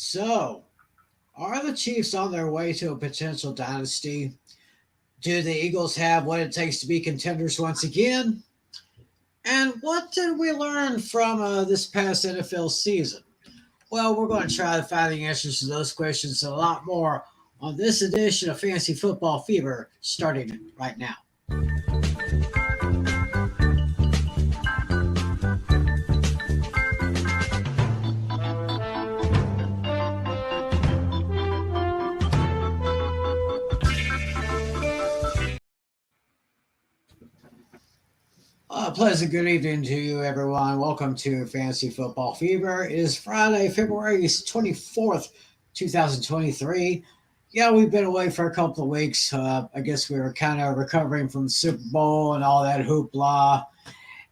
So, are the Chiefs on their way to a potential dynasty? Do the Eagles have what it takes to be contenders once again? And what did we learn from this past NFL season? Well, we're going to try to find the answers to those questions and a lot more on this edition of Fantasy Football Fever starting right now. Pleasant good evening to you, everyone. Welcome to Fantasy Football Fever. It is Friday, February 24th, 2023. Yeah, we've been away for a couple of weeks. I guess we were kind of recovering from the Super Bowl and all that hoopla.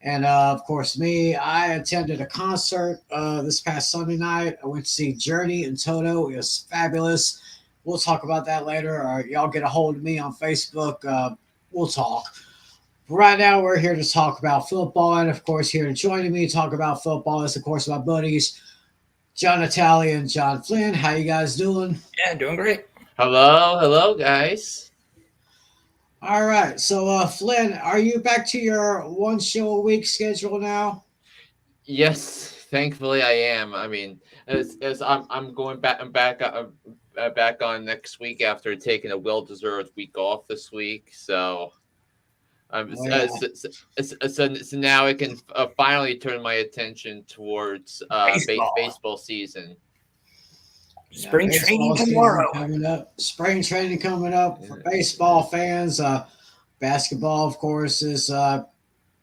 And of course, I attended a concert this past Sunday night. I went to see Journey and Toto. It was fabulous. We'll talk about that later. Or y'all get a hold of me on Facebook. We'll talk. Right now, we're here to talk about football, and of course, here to joining me to talk about football is, of course, my buddies John Natali and John Flynn. How you guys doing? Yeah, doing great. Hello, guys. All right, so Flynn, are you back to your one show a week schedule now? Yes, thankfully I am. I mean, as I'm going back, back on next week after taking a well-deserved week off this week. So Oh, yeah. so now I can finally turn my attention towards baseball season. Spring Yeah, training baseball season tomorrow. coming up. Spring training coming up for baseball fans. Basketball, of course, is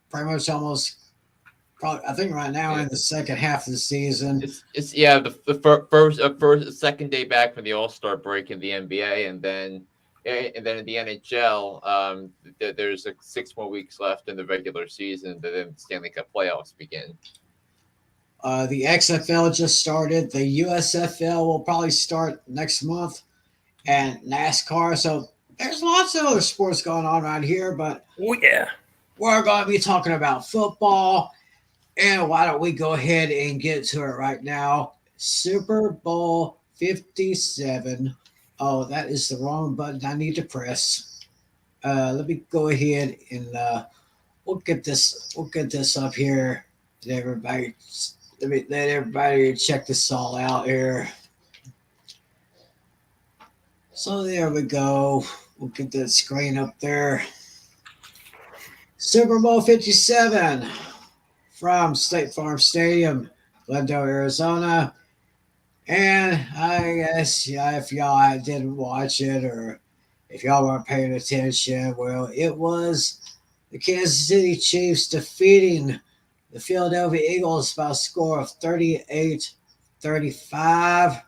pretty much almost. Probably, I think right now in the second half of the season. It's first second day back from the All-Star break in the NBA, and then in the NHL, there's like 6 more weeks left in the regular season, and then the Stanley Cup playoffs begin. The XFL just started. The USFL will probably start next month, and NASCAR. So there's lots of other sports going on right here, but Oh yeah. we're going to be talking about football. And why don't we go ahead and get to it right now? Super Bowl 57. Oh, that is the wrong button I need to press. Let me go ahead and we'll get this. We'll get this up here. Let everybody. Let everybody check this all out here. So there we go. We'll get that screen up there. Super Bowl 57 from State Farm Stadium, Glendale, Arizona. And I guess, yeah, if y'all didn't watch it or if y'all weren't paying attention, well, it was the Kansas City Chiefs defeating the Philadelphia Eagles by a score of 38-35.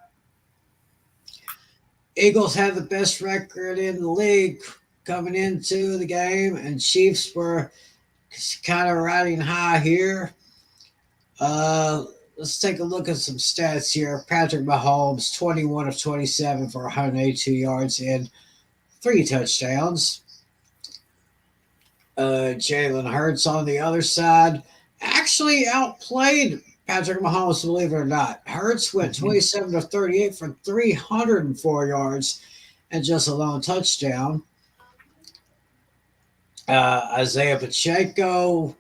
Eagles had the best record in the league coming into the game, and Chiefs were kind of riding high here. Let's take a look at some stats here. Patrick Mahomes, 21 of 27 for 182 yards and 3 touchdowns. Jalen Hurts on the other side actually outplayed Patrick Mahomes, believe it or not. Hurts went 27 to 38 for 304 yards and just a lone touchdown. Isaiah Pacheco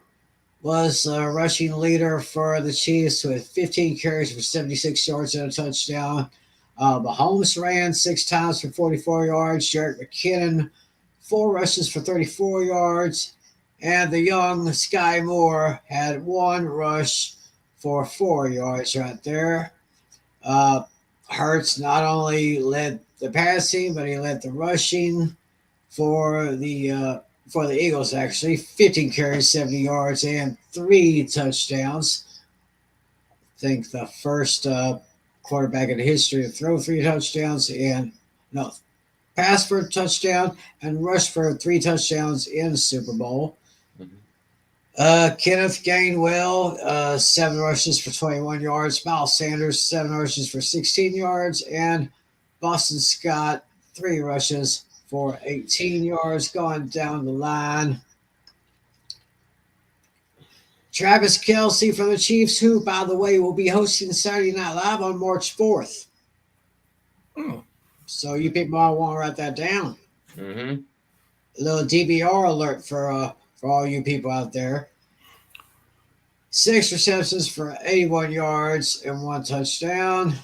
was the rushing leader for the Chiefs with 15 carries for 76 yards and a touchdown. Mahomes ran 6 times for 44 yards. Jerick McKinnon, 4 rushes for 34 yards. And the young Sky Moore had 1 rush for 4 yards right there. Hurts not only led the passing, but he led the rushing for the Eagles, actually. 15 carries, 70 yards, and 3 touchdowns. I think the first quarterback in the history to throw 3 touchdowns and pass for a touchdown and rush for 3 touchdowns in the Super Bowl. Kenneth Gainwell, 7 rushes for 21 yards. Miles Sanders, 7 rushes for 16 yards. And Boston Scott, 3 rushes for 18 yards. Going down the line, Travis Kelce for the Chiefs, who, by the way, will be hosting Saturday Night Live on March 4th. So you people might want to write that down. Mm-hmm. A little DBR alert for all you people out there. 6 receptions for 81 yards and 1 touchdown.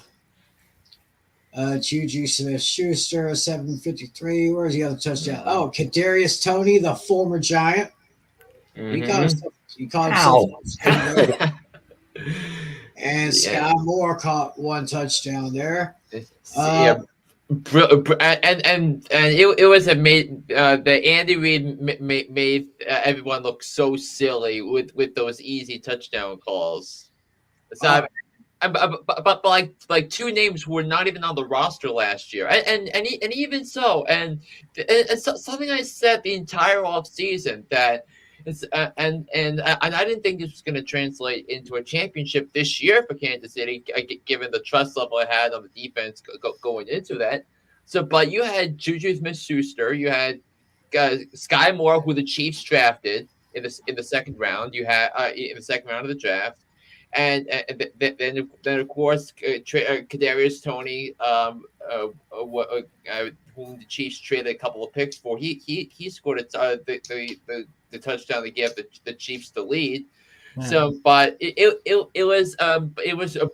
Juju Smith-Schuster, 753. Where's the other touchdown? Oh, Kadarius Toney, the former Giant. He caught Mm-hmm. himself. How? And Yeah. Sky Moore caught 1 touchdown there. Yeah. And it was a made the Andy Reid made everyone look so silly with those easy touchdown calls. So but like two names who were not even on the roster last year, and even so, and something I said the entire offseason that it's and I didn't think this was going to translate into a championship this year for Kansas City, given the trust level I had on the defense going into that. So, but you had Juju Smith-Schuster, you had Sky Moore, who the Chiefs drafted in the second round. You had in the second round of the draft. Then of course Kadarius Toney, whom the Chiefs traded a couple of picks for, he scored the touchdown that gave the Chiefs the lead. So, but it was a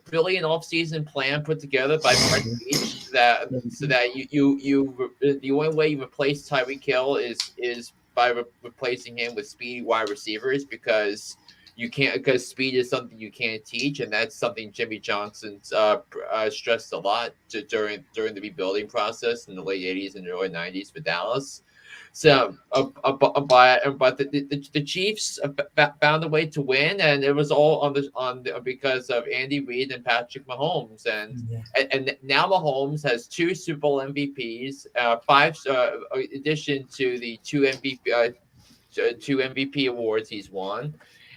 brilliant offseason plan put together by Brett Veach that you the only way you replace Tyreek Hill is by replacing him with speedy wide receivers because. You can't because speed is something you can't teach, and that's something Jimmy Johnson's stressed a lot during the rebuilding process in the late '80s and early '90s for Dallas. So, but the Chiefs found a way to win, and it was all because of Andy Reid and Patrick Mahomes, and now Mahomes has 2 Super Bowl MVPs, five in addition to the two MVP awards he's won.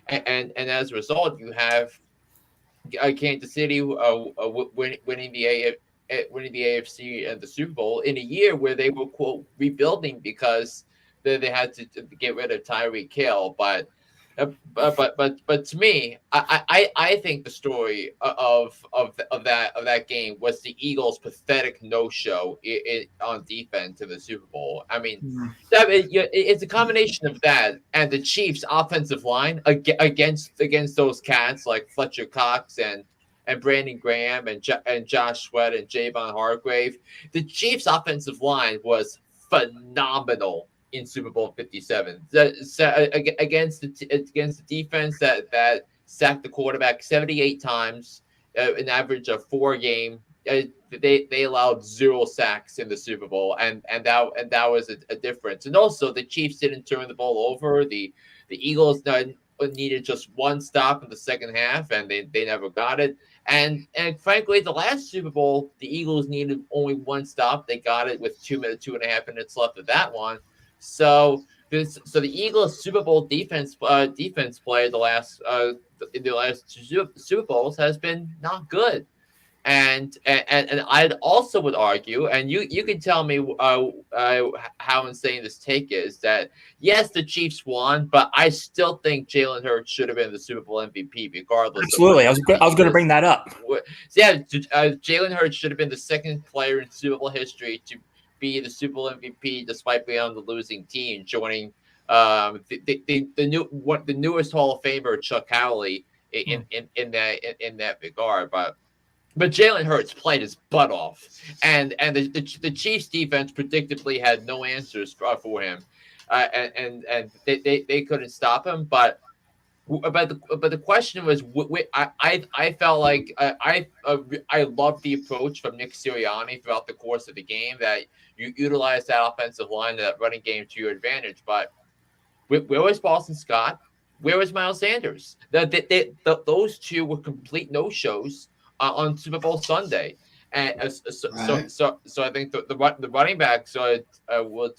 And as a result, you have Kansas City winning the AFC and the Super Bowl in a year where they were quote rebuilding because they had to get rid of Tyreek Hill. But to me, I think the story of that game was the Eagles' pathetic no-show on defense in the Super Bowl. I mean, it's a combination of that and the Chiefs' offensive line against those cats like Fletcher Cox and Brandon Graham and Josh Sweat and Javon Hargrave. The Chiefs' offensive line was phenomenal in Super Bowl 57 against the defense that sacked the quarterback 78 times, an average of 4 a game. They allowed 0 sacks in the Super Bowl, and that was a difference. And also, the Chiefs didn't turn the ball over. The Eagles needed just 1 stop in the second half, and they never got it. And frankly, the last Super Bowl, the Eagles needed only 1 stop. They got it with 2.5 minutes left of that one. So the Eagles Super Bowl defense play in the last 2 Super Bowls has been not good. And I also would argue, and you can tell me how insane this take is, that yes, the Chiefs won, but I still think Jalen Hurts should have been the Super Bowl MVP regardless. Absolutely, I was going to bring that up. So yeah, Jalen Hurts should have been the second player in Super Bowl history to be the Super Bowl MVP despite being on the losing team, joining the newest Hall of Famer Chuck Howley in that regard, But Jalen Hurts played his butt off, and the Chiefs defense predictably had no answers for him, and they couldn't stop him. But the question was, I felt like I loved the approach from Nick Sirianni throughout the course of the game that you utilize that offensive line, that running game to your advantage. But where was Boston Scott? Where was Miles Sanders? Those two were complete no-shows on Super Bowl Sunday, and so I think the running backs will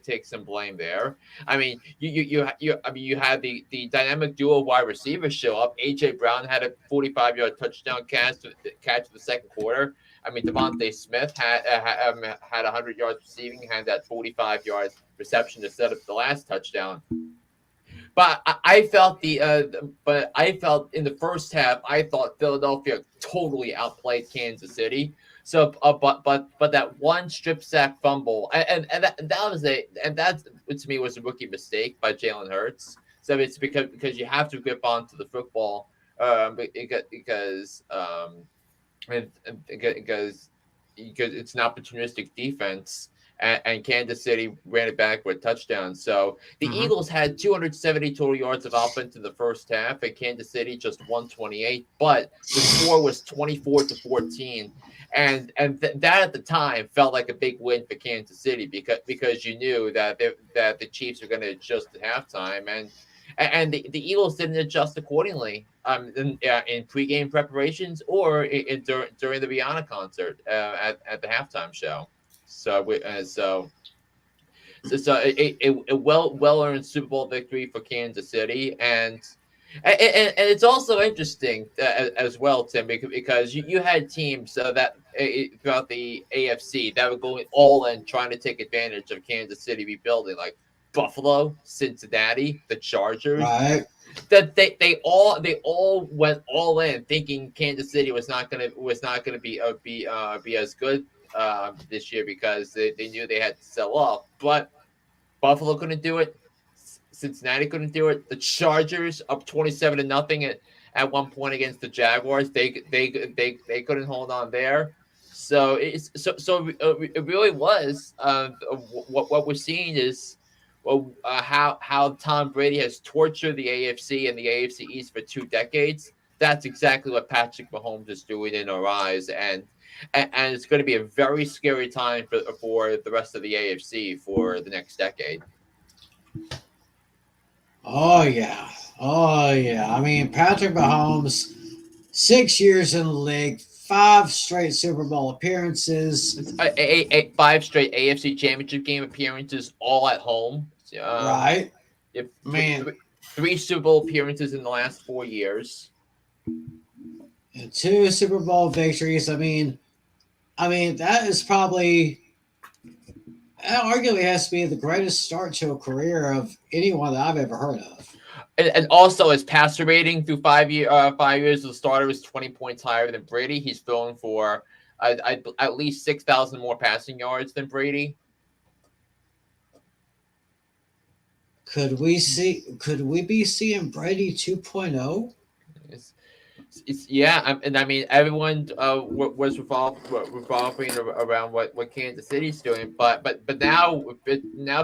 take some blame there. I mean, you had the dynamic duo wide receivers show up. AJ Brown had a 45-yard touchdown catch in the second quarter. I mean, Devontae Smith had 100 yards receiving, had that 45-yard reception to set up the last touchdown. But I felt but I felt in the first half, I thought Philadelphia totally outplayed Kansas City. So, but that one strip sack fumble, and that to me was a rookie mistake by Jalen Hurts. So it's because you have to grip onto the football, because it's an opportunistic defense, and Kansas City ran it back with a touchdown. So the Eagles had 270 total yards of offense in the first half, and Kansas City just 128. But the score was 24-14, and that at the time felt like a big win for Kansas City because you knew that the Chiefs are going to adjust at halftime, and the Eagles didn't adjust accordingly in pregame preparations or during the Rihanna concert at the halftime show. So a well earned Super Bowl victory for Kansas City, and it's also interesting as well, Tim, because you had teams that throughout the AFC that were going all in trying to take advantage of Kansas City rebuilding, like Buffalo, Cincinnati, the Chargers. Right. That they all went all in, thinking Kansas City was not gonna be as good this year because they knew they had to sell off. But Buffalo couldn't do it. Cincinnati couldn't do it. The Chargers up 27-0 at one point against the Jaguars. They couldn't hold on there. So it really was what we're seeing is how Tom Brady has tortured the AFC and the AFC East for 2 decades. That's exactly what Patrick Mahomes is doing in our eyes, and it's going to be a very scary time for the rest of the AFC for the next decade. Oh yeah. I mean, Patrick Mahomes, 6 years in the league, 5 straight Super Bowl appearances, 5 straight AFC Championship game appearances, all at home. right? Man, 3 Super Bowl appearances in the last 4 years. And 2 Super Bowl victories. I mean, that is probably, that arguably has to be the greatest start to a career of anyone that I've ever heard of. And also his passer rating through 5 years, the starter is 20 points higher than Brady. He's throwing for at least 6,000 more passing yards than Brady. Could we be seeing Brady 2.0? And I mean everyone was revolving around what Kansas City's doing, but now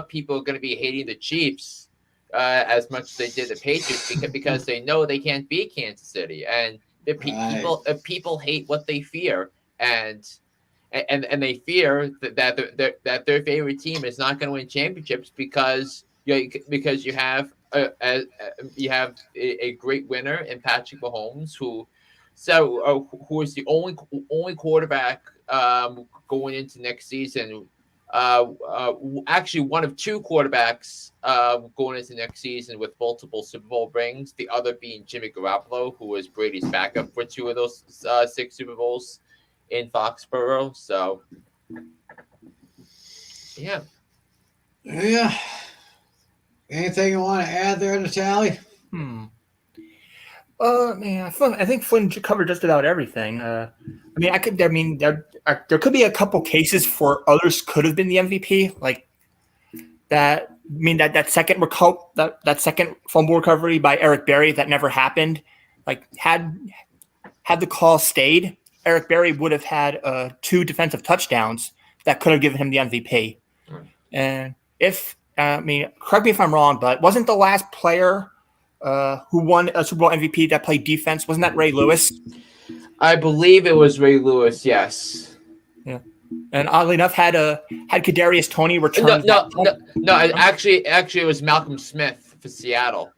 people are going to be hating the Chiefs as much as they did the Patriots because they know they can't beat Kansas City, and people hate what they fear, and they fear that their favorite team is not going to win championships because you have a great winner in Patrick Mahomes, who is the only quarterback going into next season. Actually, one of 2 quarterbacks going into next season with multiple Super Bowl rings. The other being Jimmy Garoppolo, who was Brady's backup for 2 of those 6 Super Bowls in Foxborough. So, yeah. Anything you want to add there, Natalie? Man, I think Flynn covered just about everything. There could be a couple cases for others could have been the MVP, like that. I mean, that second fumble recovery by Eric Berry that never happened. Like had the call stayed, Eric Berry would have had 2 defensive touchdowns that could have given him the MVP. And correct me if I'm wrong, but wasn't the last player who won a Super Bowl MVP that played defense, wasn't that Ray Lewis? I believe it was Ray Lewis. Yes. Yeah. And oddly enough, had Kadarius Toney returned. No. Actually, it was Malcolm Smith for Seattle.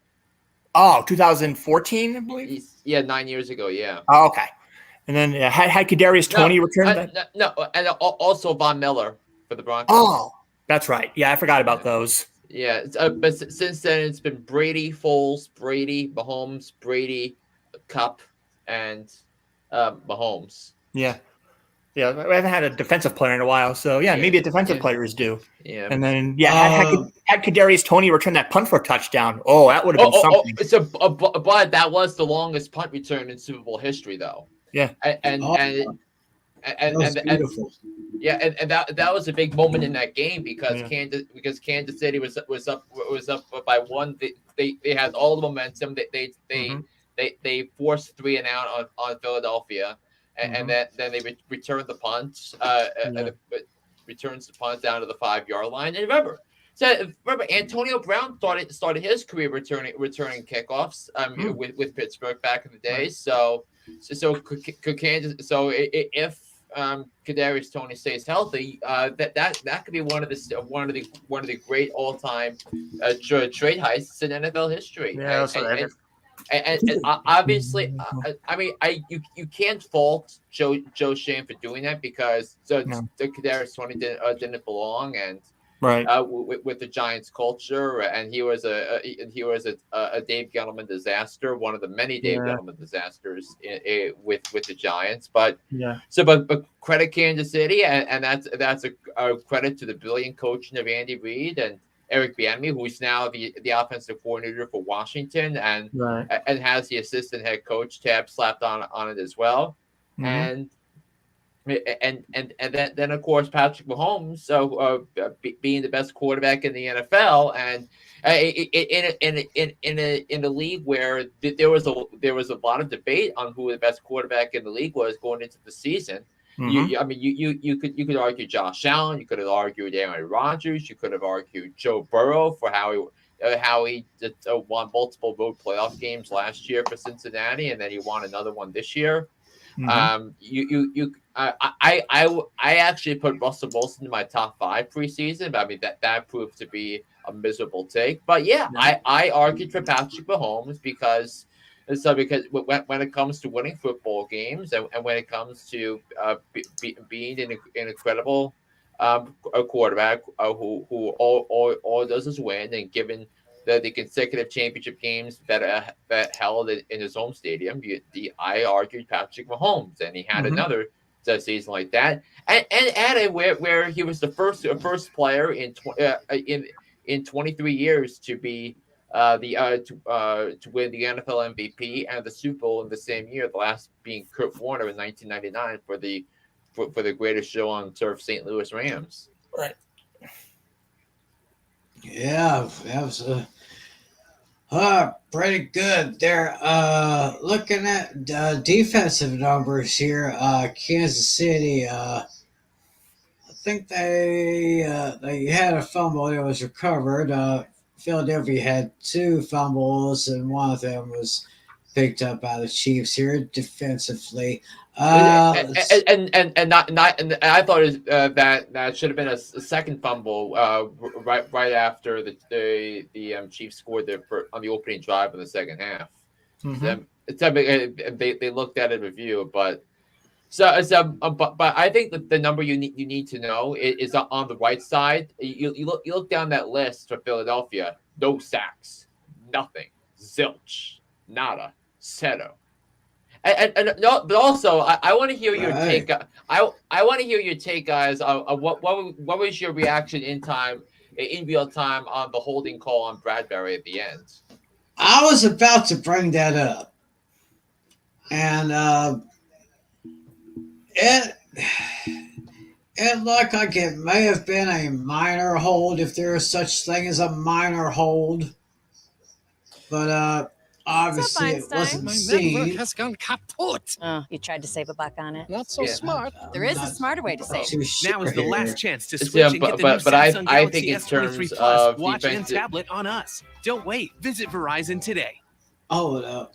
Oh, 2014, I believe. Yeah, 9 years ago. Yeah. Oh, okay. And then had Kadarius Toney returned. And also Von Miller for the Broncos. Oh, that's right. Yeah, I forgot about those. Yeah, but since then it's been Brady, Foles, Brady, Mahomes, Brady, Cup, and Mahomes. Yeah. Yeah, we haven't had a defensive player in a while, so maybe a defensive player is due. Yeah, and then had Kadarius Toney return that punt for a touchdown. Oh, that would have been something. But that was the longest punt return in Super Bowl history, though. Yeah, and beautiful. And that was a big moment in that game because Kansas City was up by one. They had all the momentum. They forced 3 and out on Philadelphia, and then they returned the punt. Returns the punt down to the 5-yard line. And remember, Antonio Brown started his career returning kickoffs with Pittsburgh back in the day. So could Kansas? So if Kadarius Toney stays healthy, that could be one of the great all-time trade heists in NFL history. Yeah, and obviously, I mean, you can't fault Joe Shane for doing that because the Kadarius Toney didn't belong and with the Giants culture, and he was a Dave Gettleman disaster, one of the many Dave Gettleman disasters with the Giants. But credit Kansas City, and that's a credit to the brilliant coaching of Andy Reid and Eric Bieniemy, who's now the offensive coordinator for Washington, and has the assistant head coach tab slapped on it as well, and then of course Patrick Mahomes, being the best quarterback in the NFL, and in a league where there was a lot of debate on who the best quarterback in the league was going into the season. You could argue Josh Allen, you could have argued Aaron Rodgers, you could have argued Joe Burrow for how he won multiple road playoff games last year for Cincinnati, and then he won another one this year. I actually put Russell Wilson in my top 5 preseason, but I mean that proved to be a miserable take. But I argued for Patrick Mahomes because when it comes to winning football games and when it comes to being an incredible a quarterback who all does is win, and given the consecutive championship games that held in his home stadium, I argued Patrick Mahomes, and he had another season like that, and where he was the first player in 23 years to be to win the NFL MVP and the Super Bowl in the same year. The last being Kurt Warner in 1999 for the greatest show on turf, St. Louis Rams. Right. Yeah, that was pretty good. They're looking at defensive numbers here. Kansas City. I think they had a fumble that was recovered. Philadelphia had 2 fumbles, and one of them was picked up by the Chiefs here defensively. And I thought that should have been a second fumble right after the Chiefs scored on the opening drive in the second half. They looked at it in review, but I think that the number you need to know is on the right side. You look down that list for Philadelphia. No sacks, nothing, zilch, nada, zero. And no, but also I want to hear your take. I want to hear your take, guys. What was your reaction in real time on the holding call on Bradbury at the end? I was about to bring that up, and it looked like it may have been a minor hold, if there is such thing as a minor hold, but obviously it wasn't seen. My network has gone kaput. Oh, you tried to save a buck on it? Not so smart. There is a smarter way to save. Now is the last chance to switch and get the new Samsung I think Galaxy in S23 terms Plus of watch and defensive- tablet on us. Don't wait. Visit Verizon today. Hold up.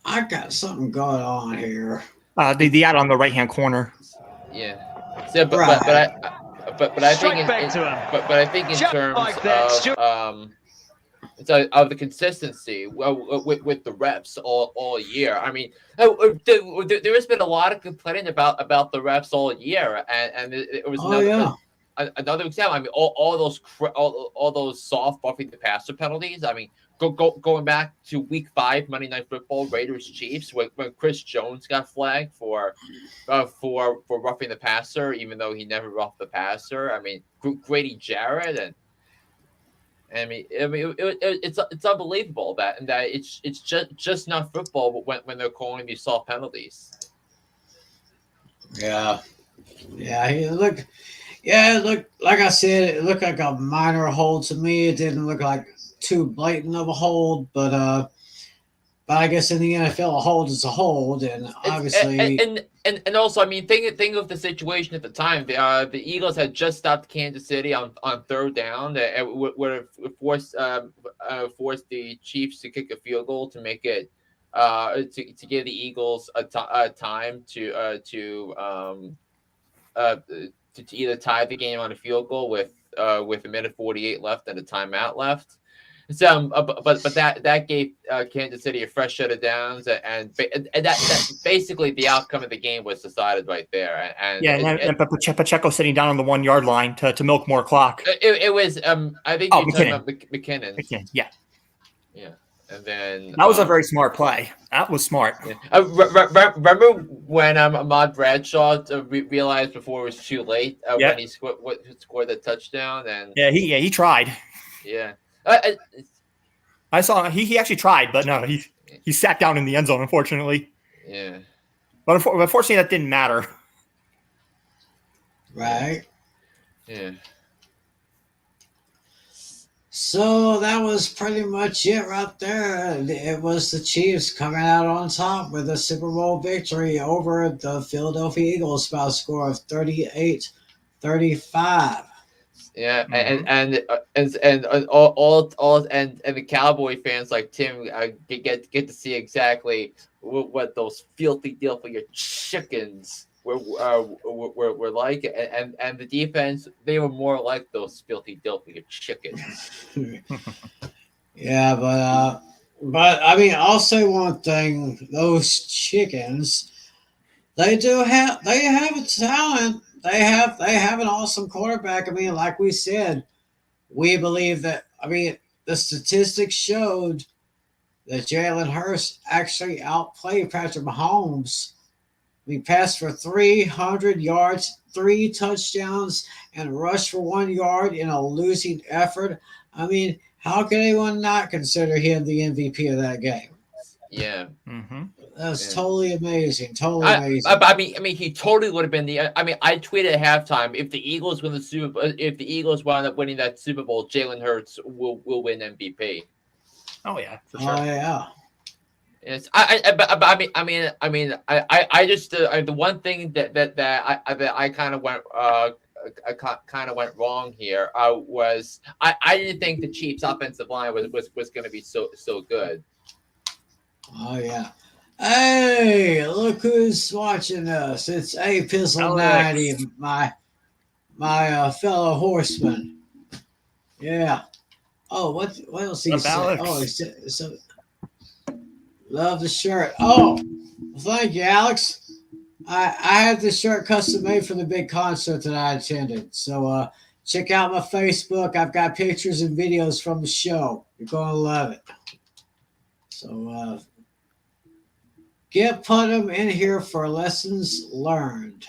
I got something going on here. The ad on the right-hand corner. Yeah. So, but I think I think in terms of the consistency with the reps all year. I mean, there has been a lot of complaining about the refs all year, and it was another example. I mean, all those soft buffing the passer penalties. I mean, going back to Week 5 Monday Night Football, Raiders Chiefs, when Chris Jones got flagged for roughing the passer, even though he never roughed the passer. I mean, Grady Jarrett and. It's unbelievable that it's just not football when they're calling these soft penalties. Yeah. It looked like I said, it looked like a minor hold to me. It didn't look like too blatant of a hold, but I guess in the NFL, a hold is a hold, and obviously, and also, I mean, think of the situation at the time. The Eagles had just stopped Kansas City on third down. It would have forced the Chiefs to kick a field goal to make it to give the Eagles a time to either tie the game on a field goal with a minute 48 left and a timeout left. So, but that gave Kansas City a fresh set of downs, and that basically the outcome of the game was decided right there. And Pacheco sitting down on the 1 yard line to milk more clock. It was I think you're talking about McKinnon. Yeah. And then that was a very smart play. That was smart. Yeah. Remember when Ahmad Bradshaw realized before it was too late when he scored the touchdown? And he tried. Yeah. I saw he actually tried, but no, he sat down in the end zone, unfortunately. Yeah. But unfortunately, that didn't matter. Right. Yeah. So that was pretty much it right there. It was the Chiefs coming out on top with a Super Bowl victory over the Philadelphia Eagles by a score of 38-35. Yeah, and all the Cowboy fans like Tim get to see exactly what those filthy chickens were like, and the defense, they were more like those filthy chickens. Yeah, but I mean, I'll say one thing: those chickens, they have a talent. They have an awesome quarterback. I mean, like we said, we believe that. I mean, the statistics showed that Jalen Hurts actually outplayed Patrick Mahomes. We passed for 300 yards, 3 touchdowns, and rushed for 1 yard in a losing effort. I mean, how can anyone not consider him the MVP of that game? Yeah. Mm-hmm. That's totally amazing. Totally amazing. I mean, he totally would have been I mean, I tweeted at halftime, if the Eagles win if the Eagles wind up winning that Super Bowl, Jalen Hurts will win MVP. Oh yeah, for sure. Oh yeah. Yes, I just the one thing that I kind of went wrong here was I didn't think the Chiefs' offensive line was going to be so good. Oh yeah. Hey, look who's watching us. It's A Pizzle 90, my fellow horseman. Yeah. Oh, what else he said? Oh, he said so. Love the shirt. Oh, thank you, Alex. I had this shirt custom made for the big concert that I attended. So check out my Facebook. I've got pictures and videos from the show. You're going to love it. So put them in here for lessons learned.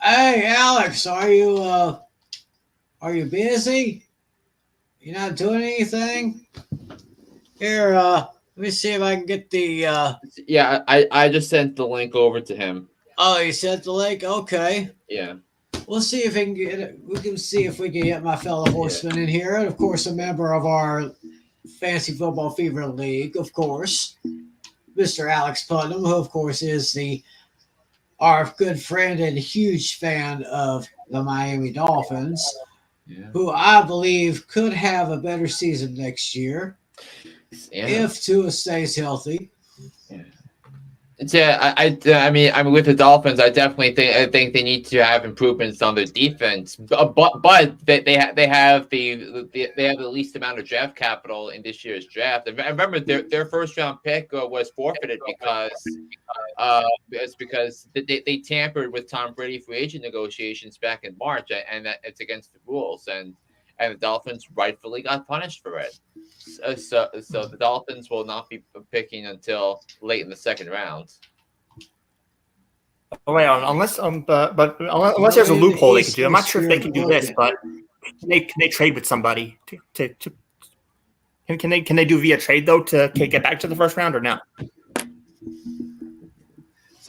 Hey, Alex, are you busy? You're not doing anything? Here, let me see if I can get the. Yeah, I just sent the link over to him. Oh, you sent the link? Okay. Yeah. We'll see if we can get it. We can see if we can get my fellow horseman in here, and of course, a member of our Fantasy Football Fever League, of course, Mr. Alex Putnam, who of course is our good friend and huge fan of the Miami Dolphins, who I believe could have a better season next year. Yeah. If Tua stays healthy. Yeah, I mean, with the Dolphins, I definitely think they need to have improvements on their defense. But they have the least amount of draft capital in this year's draft. And remember, their first round pick was forfeited because they tampered with Tom Brady free agent negotiations back in March, and that it's against the rules. and the Dolphins rightfully got punished for it. So the Dolphins will not be picking until late in the second round. Oh, wait, unless unless there's a loophole they could do. I'm not sure if they can do this, but can they trade with somebody can they do via trade though to get back to the first round or no?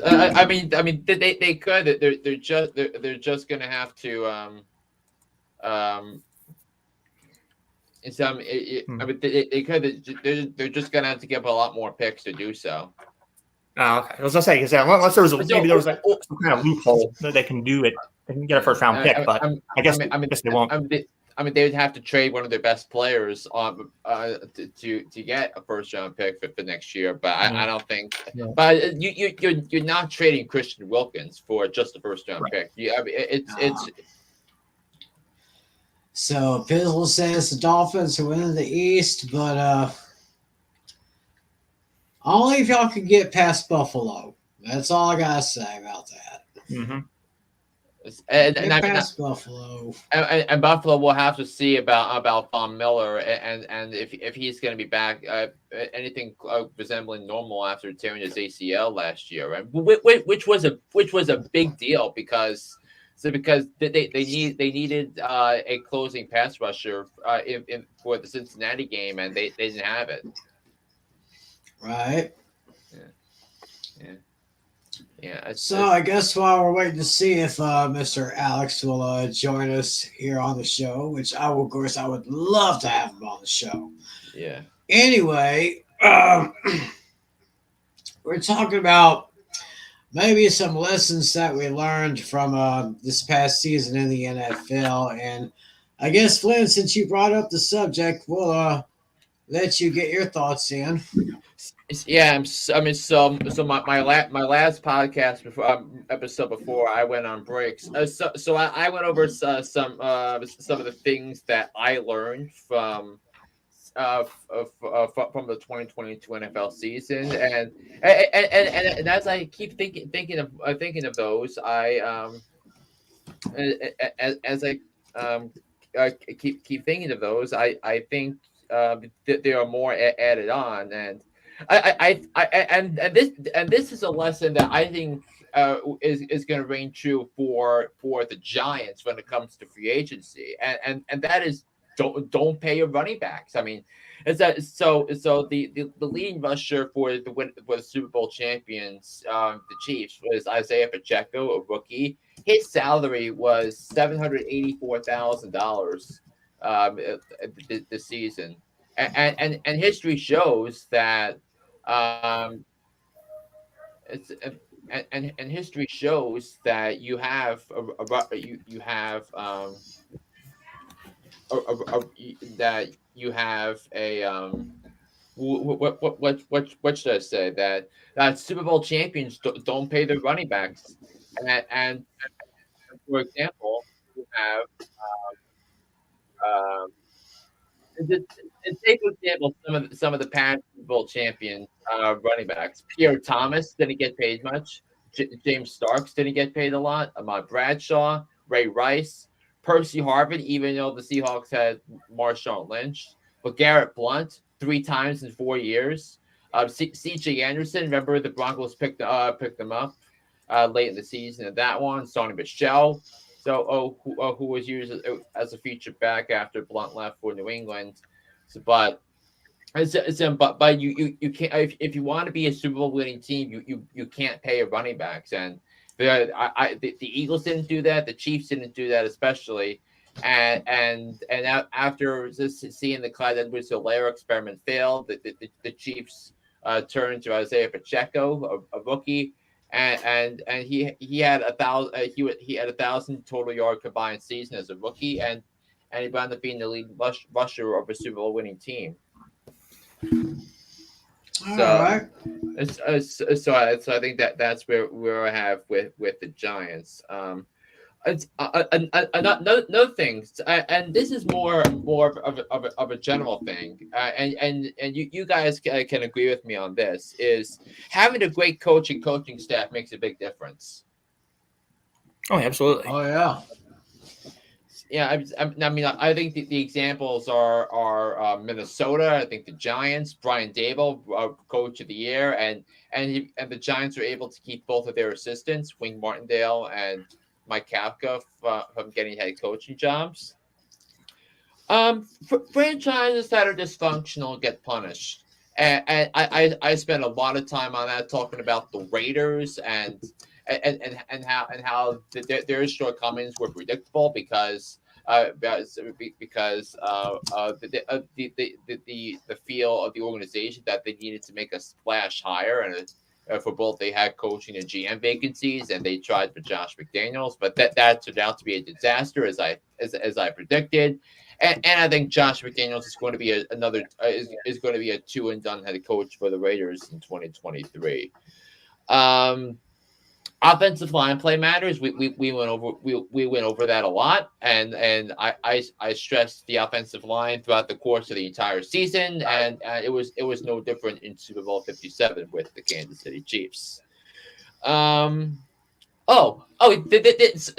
I mean they could. They're just gonna have to I mean they could. They're just gonna have to give a lot more picks to do so. Oh, okay. I was gonna say because unless there was maybe there was like some kind of loophole that they can do it, they can get a first round pick, but I guess they won't. I mean, they would have to trade one of their best players on to get a first round pick for next year. But I don't think. Yeah. But you're not trading Christian Wilkins for just a first round pick. I mean, it's. So Pizzle says the Dolphins are winning the East, but only if y'all can get past Buffalo. That's all I gotta say about that. Mm-hmm. And Buffalo. And Buffalo will have to see about Von Miller and if he's going to be back anything resembling normal after tearing his ACL last year, right? Which was a big deal because they needed a closing pass rusher for the Cincinnati game and they didn't have it. Right. Yeah. Yeah. So I guess while we're waiting to see if Mr. Alex will join us here on the show, which I would love to have him on the show. Yeah. Anyway, we're talking about maybe some lessons that we learned from this past season in the NFL, and I guess Flynn, since you brought up the subject, we'll let you get your thoughts in. Yeah, I mean, so my last podcast episode before I went on breaks. So I went over some of the things that I learned from the 2022 NFL season, and as I keep thinking of those, keep thinking of those, I think that there are more added on, and this is a lesson that I think is going to ring true for the Giants when it comes to free agency, and that is don't pay your running backs. I mean, so the leading rusher for the Super Bowl champions, the Chiefs, was Isaiah Pacheco, a rookie. His salary was $784,000 this season, and history shows that history shows that you have what should I say, that Super Bowl champions don't pay their running backs, and for example, you have take for example some of the past Super Bowl champion running backs. Pierre Thomas didn't get paid much. James Starks didn't get paid a lot. Ahmad Bradshaw, Ray Rice, Percy Harvin, even though the Seahawks had Marshawn Lynch, but Garrett Blount 3 times in 4 years. C.J. Anderson, remember the Broncos picked them up late in the season at that one. Sonny Michel, who was used as a feature back after Blount left for New England. But you can't, if you want to be a Super Bowl winning team, you can't pay your running backs, and the Eagles didn't do that, the Chiefs didn't do that especially, and after seeing the Clyde Edwards-Helaire experiment fail, the Chiefs turned to Isaiah Pacheco, a rookie, and he had 1,000 total yard combined season as a rookie, and he wound up being the lead rusher of a Super Bowl winning team. So I think that's where I have with the Giants. Another thing, and this is more of a general thing, and you guys can agree with me on this, is having a great coaching staff makes a big difference. Oh, absolutely. Oh, yeah. I think the examples are Minnesota. I think the Giants, Brian Dable, coach of the year, and the Giants were able to keep both of their assistants, Wing Martindale and Mike Kafka, from getting head coaching jobs. Franchises that are dysfunctional get punished, and I spent a lot of time on that, talking about the Raiders and how their shortcomings were predictable because the feel of the organization that they needed to make a splash higher, and for both they had coaching and GM vacancies, and they tried for Josh McDaniels, but that turned out to be a disaster as I predicted. And I think Josh McDaniels is going to be is going to be a 2-and-done head coach for the Raiders in 2023. Offensive line play matters. We went over that a lot, and I stressed the offensive line throughout the course of the entire season, and it was no different in Super Bowl 57 with the Kansas City Chiefs. So this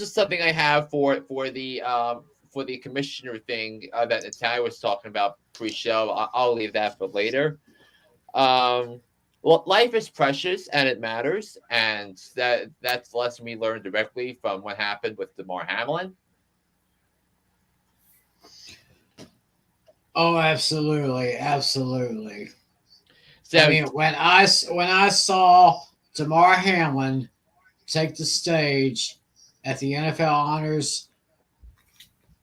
is something I have for the commissioner thing that Natalia was talking about pre-show. I'll leave that for later. Well, life is precious and it matters, and that's the lesson we learned directly from what happened with Damar Hamlin. Oh, absolutely. So, I mean, when I saw Damar Hamlin take the stage at the NFL honors,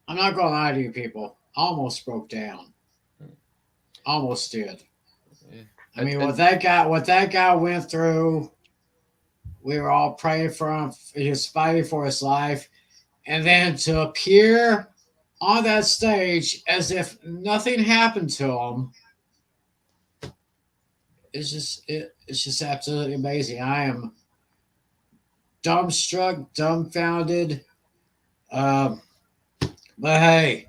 I'm not going to lie to you people, I almost broke down. Almost did. I mean, what that guy went through, we were all praying for him. He was fighting for his life. And then to appear on that stage as if nothing happened to him, it's just absolutely amazing. I am dumbfounded. But hey,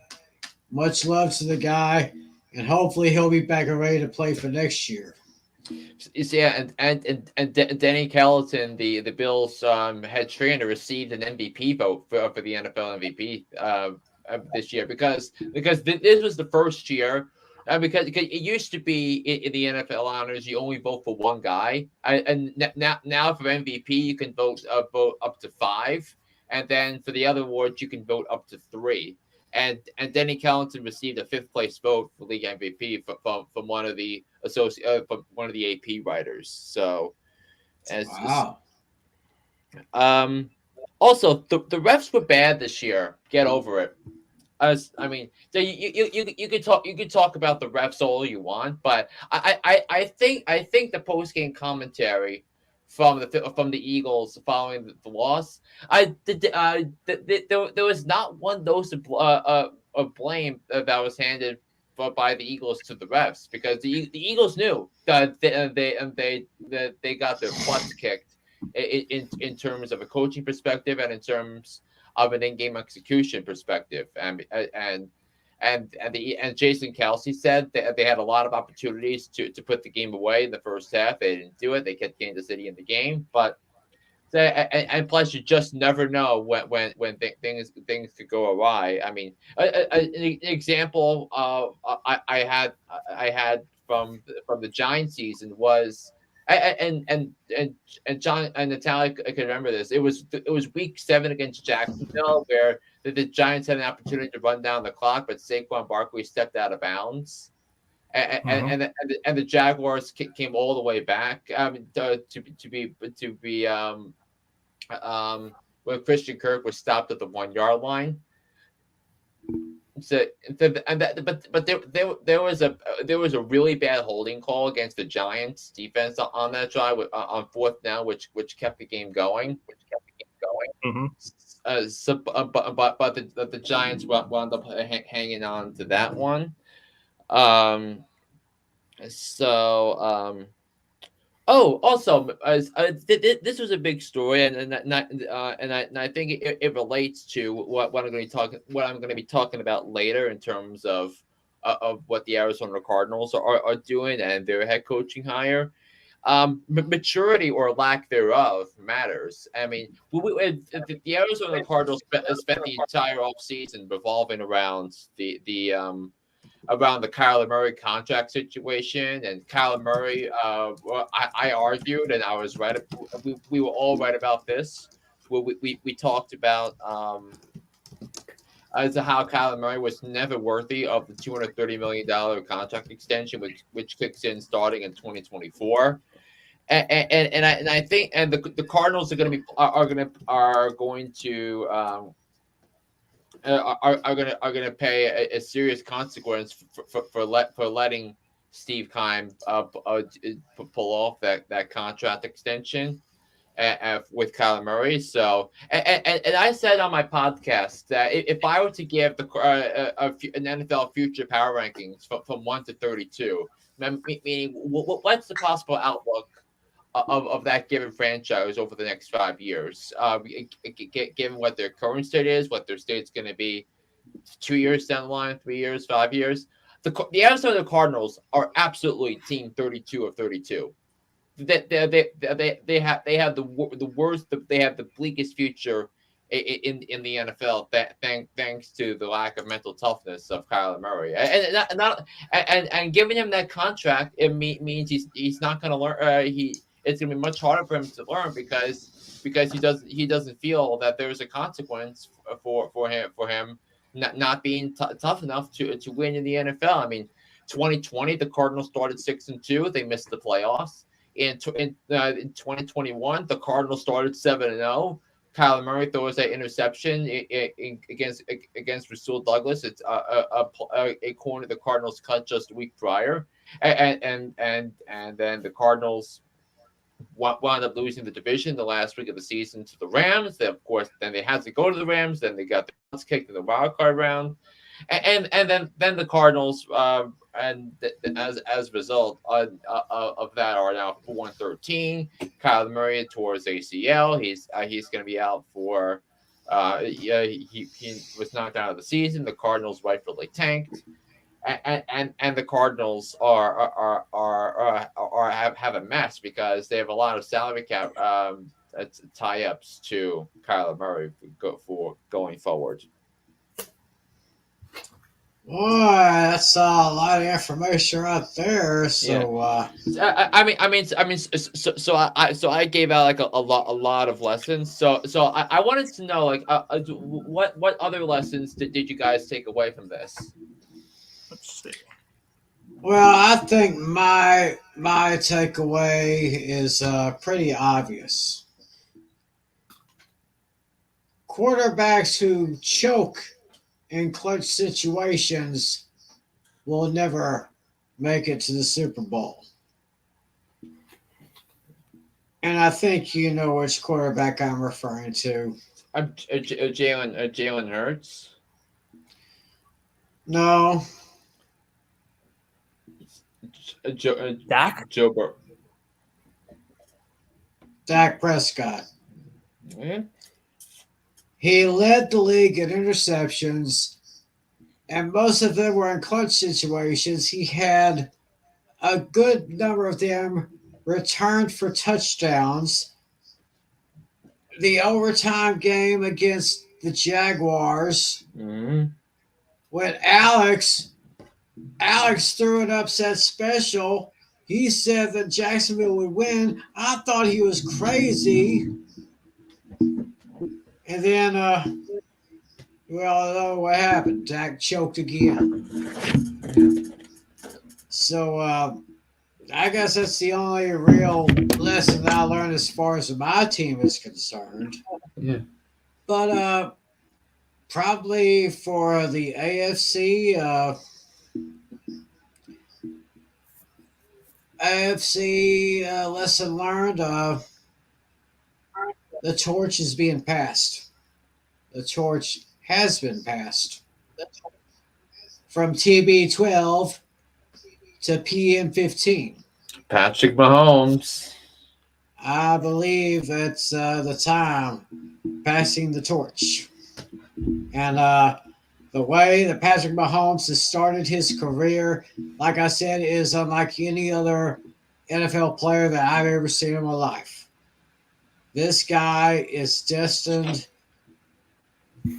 much love to the guy. And hopefully he'll be back and ready to play for next year. Yeah, and Denny Kelton, the Bills head trainer, received an MVP vote for the NFL MVP this year because this was the first year. Because it used to be in the NFL honors, you only vote for one guy, and now for MVP you can vote up to 5, and then for the other awards you can vote up to 3. And Denny Kelton received a 5th place vote for league MVP from one of the AP writers. So, wow. Also, the refs were bad this year. Get over it. I mean, so you could talk about the refs all you want, but I think the post game commentary from the Eagles following the loss, there was not one dose of blame that was handed by the Eagles to the refs, because the Eagles knew that they got their butts kicked in terms of a coaching perspective and in terms of an in-game execution perspective, and Jason Kelsey said that they had a lot of opportunities to put the game away in the first half. They didn't do it. They kept Kansas City in the game, and plus you just never know when things could go awry. I mean, an example I had from the Giants season was. And John and Natalia can remember this. It was week 7 against Jacksonville where the Giants had an opportunity to run down the clock, but Saquon Barkley stepped out of bounds, and the Jaguars came all the way back to be when Christian Kirk was stopped at the 1-yard line. So, but there was a really bad holding call against the Giants defense on that drive on 4th down, which kept the game going. Mm-hmm. But the Giants wound up hanging on to that one. Also, this was a big story, and I think it relates to what I'm going to be talking about later in terms of what the Arizona Cardinals are doing and their head coaching hire. maturity or lack thereof matters. I mean, the Arizona Cardinals spent the entire offseason revolving around around the Kyler Murray contract situation. And Kyler Murray, I argued, and I was right. We were all right about this. We talked about as to how Kyler Murray was never worthy of the $230 million contract extension, which kicks in starting in 2024. And I think the Cardinals are going to pay a serious consequence for letting Steve Keim pull off that contract extension with Kyler Murray. So, and I said on my podcast that if I were to give an NFL future power rankings from 1 to 32, meaning what's the possible outlook of that given franchise over the next 5 years, given what their current state is, what their state's going to be 2 years down the line, 3 years, 5 years. The Arizona Cardinals are absolutely team 32 of 32. They have the worst. They have the bleakest future in the NFL. Thanks to the lack of mental toughness of Kyler Murray, and giving him that contract, it means he's not going to learn. It's going to be much harder for him to learn because he doesn't feel that there's a consequence for him not being tough enough to win in the NFL. I mean, 2020 the Cardinals started 6-2. They missed the playoffs. In 2021 the Cardinals started 7-0. Kyler Murray throws that interception against Rasul Douglas. It's a corner the Cardinals cut just a week prior, and then the Cardinals wound up losing the division the last week of the season to the Rams. Then, of course, they had to go to the Rams. Then they got the butts kicked in the wild card round, and then the Cardinals as a result of that are now 4-13. Kyler Murray tore his ACL. He's going to be out for he was knocked out of the season. The Cardinals rightfully tanked. And the Cardinals have a mess because they have a lot of salary cap tie-ups to Kyler Murray for going forward. Boy, that's a lot of information right there. So, yeah. So I gave out like a lot of lessons. So I wanted to know what other lessons did you guys take away from this? Let's see. Well, I think my takeaway is pretty obvious. Quarterbacks who choke in clutch situations will never make it to the Super Bowl. And I think you know which quarterback I'm referring to. Jalen Hurts? No. Dak? Joe Burrow. Dak Prescott. Yeah. He led the league in interceptions, and most of them were in clutch situations. He had a good number of them returned for touchdowns. The overtime game against the Jaguars, when Alex threw an upset special, he said that Jacksonville would win. I thought he was crazy. And then, we all know what happened. Dak choked again. So, I guess that's the only real lesson that I learned as far as my team is concerned. Yeah. But probably for the AFC lesson learned, the torch is being passed. The torch has been passed from TB12 to PM15. Patrick Mahomes. I believe that's the time passing the torch. And the way that Patrick Mahomes has started his career, like I said, is unlike any other NFL player that I've ever seen in my life. This guy is destined.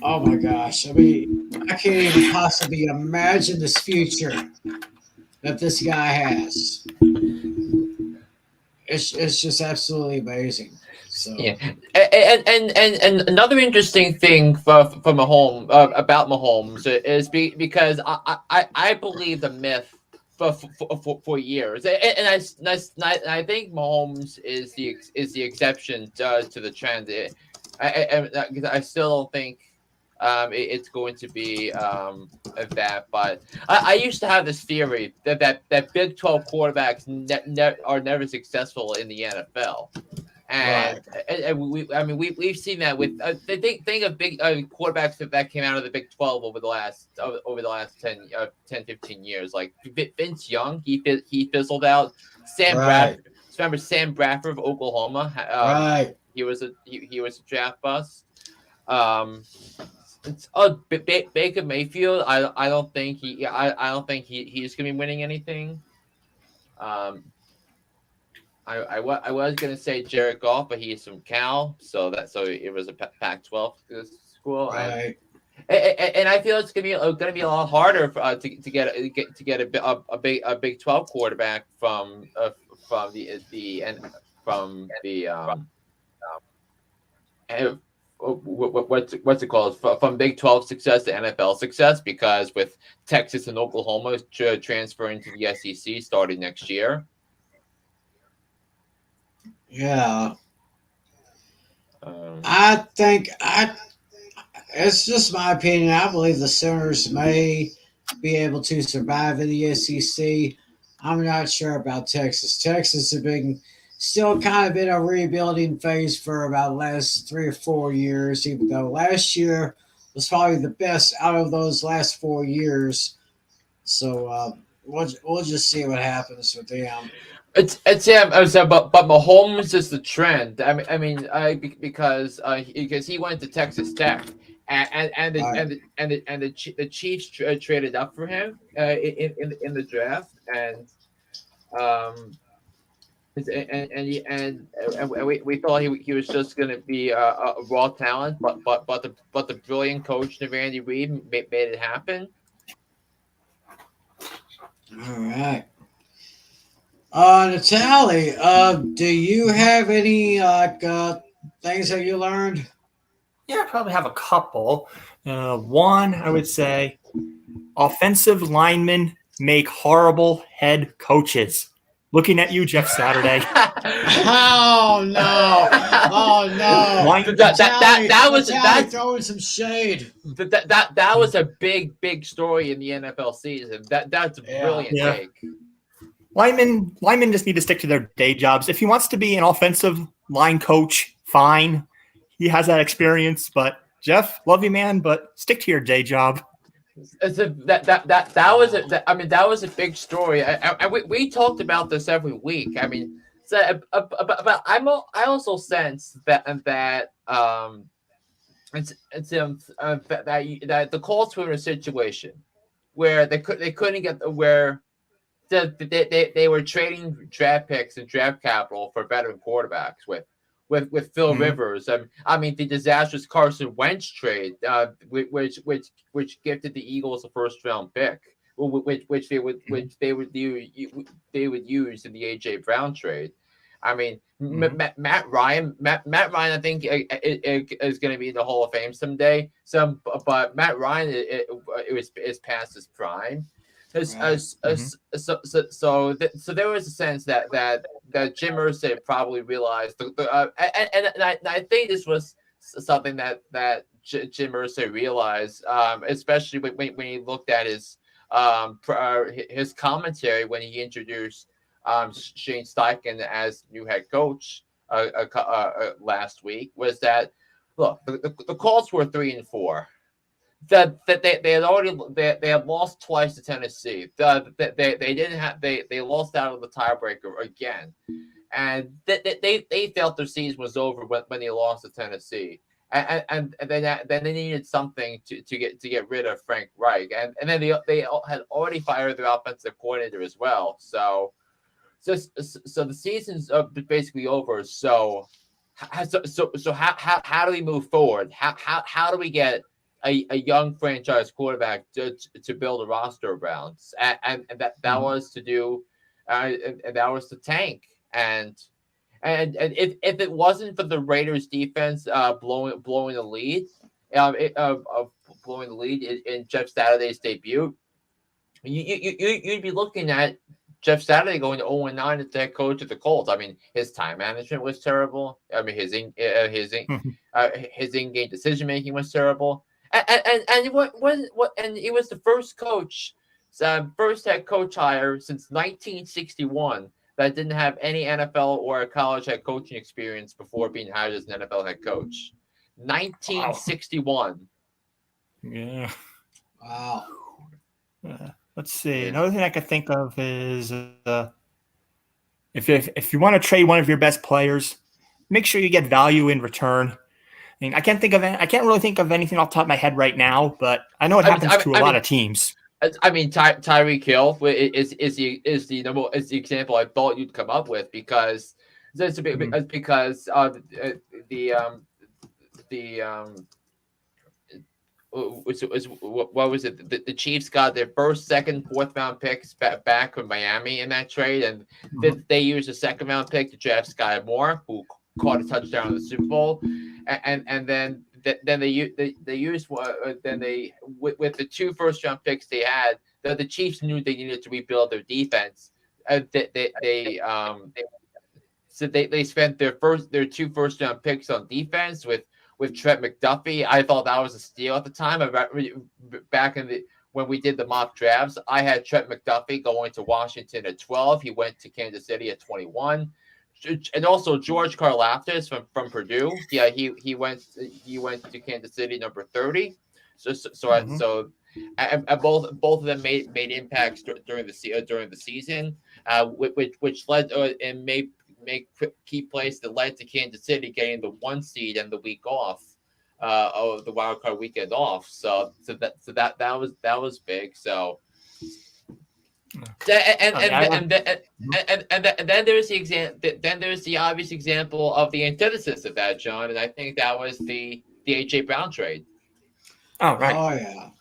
Oh my gosh. I mean, I can't even possibly imagine this future that this guy has. It's just absolutely amazing. So Yeah, and another interesting thing for Mahomes about Mahomes is because I believe the myth for years, and I think Mahomes is the exception to the trend. I still don't think it's going to be that, but I used to have this theory that Big 12 quarterbacks are never successful in the NFL. And, right. and we've seen that with think of big quarterbacks that came out of the Big 12 over the last 10, 15 years. Like Vince Young, he fizzled out. Remember Sam Bradford of Oklahoma? Right. He was a draft bust. Baker Mayfield. I don't think he's gonna be winning anything. I was gonna say Jared Goff, but he's from Cal, so it was a Pac-12 school, Right. and I feel it's gonna be a lot harder to get a Big 12 quarterback from what's it called, from Big 12 success to NFL success, because with Texas and Oklahoma transferring to the SEC starting next year. Yeah. I think it's just my opinion. I believe the Sooners may be able to survive in the SEC. I'm not sure about Texas. Texas has been still kind of in a rebuilding phase for about the last 3 or 4 years, even though last year was probably the best out of those last 4 years. So we'll just see what happens with them. But Mahomes is the trend. Because he went to Texas Tech, and the Chiefs traded up for him in the draft, and we thought he was just going to be a raw talent, but the brilliant coach Andy Reid made it happen. All right. Natalie, do you have any things that you learned? Yeah, I probably have a couple. One, I would say, offensive linemen make horrible head coaches. Looking at you, Jeff Saturday. Oh no! Oh no! That was throwing some shade. That was a big story in the NFL season. That's a brilliant take. Linemen just need to stick to their day jobs. If he wants to be an offensive line coach, fine. He has that experience. But Jeff, love you, man, but stick to your day job. That was a big story. We talked about this every week. I mean, but I also sense that the Colts were in a situation where they couldn't get where they were trading draft picks and draft capital for veteran quarterbacks with Phil Rivers. I mean, the disastrous Carson Wentz trade, which gifted the Eagles a first round pick, which they would use in the AJ Brown trade. I mean, Matt Ryan, I think is going to be in the Hall of Fame someday. But Matt Ryan is past his prime. So there was a sense that Jim Irsay probably realized, and I think this was something that Jim Irsay realized, especially when he looked at his commentary when he introduced Shane Steichen as new head coach last week, was that, look, the Colts were 3-4. That they had lost twice to Tennessee. They lost out of the tiebreaker again, and they felt their season was over when they lost to Tennessee, and then they needed something to get rid of Frank Reich, and then they had already fired their offensive coordinator as well. So so the season's basically over. So how do we move forward? How do we get a young franchise quarterback to build a roster around? And that was to do, and that was to tank. And if it wasn't for the Raiders defense blowing the lead, blowing the lead in Jeff Saturday's debut, you'd be looking at Jeff Saturday going to 0-9 as the head coach of the Colts. I mean, his time management was terrible. I mean, his in-game decision making was terrible. And he was the first head coach hire since 1961 that didn't have any NFL or college head coaching experience before being hired as an NFL head coach. 1961. Yeah. Wow. Let's see. Another thing I could think of is if you want to trade one of your best players, make sure you get value in return. I mean, I can't really think of anything off the top of my head right now, but I know it happens to a lot of teams. I mean, Tyreek Hill is the example I thought you'd come up with because what was it? The Chiefs got their first, second, fourth round picks back from Miami in that trade, and they used a second round pick to draft Sky Moore, who caught a touchdown in the Super Bowl, and then they used with the 2 first round picks they had. The Chiefs knew they needed to rebuild their defense. So they spent their 2 first round picks on defense with Trent McDuffie. I thought that was a steal at the time. Back when we did the mock drafts, I had Trent McDuffie going to Washington at 12. He went to Kansas City at 21. And also George Karlaftis from Purdue. Yeah, he went to Kansas City number 30. So both of them made impacts during the season, which led and made key plays that led to Kansas City getting the 1 seed and the week off, the wild card weekend off. So that was big. So. And then there's the then there's the obvious example of the antithesis of that, John, and I think that was the AJ Brown trade. Oh right. Oh yeah.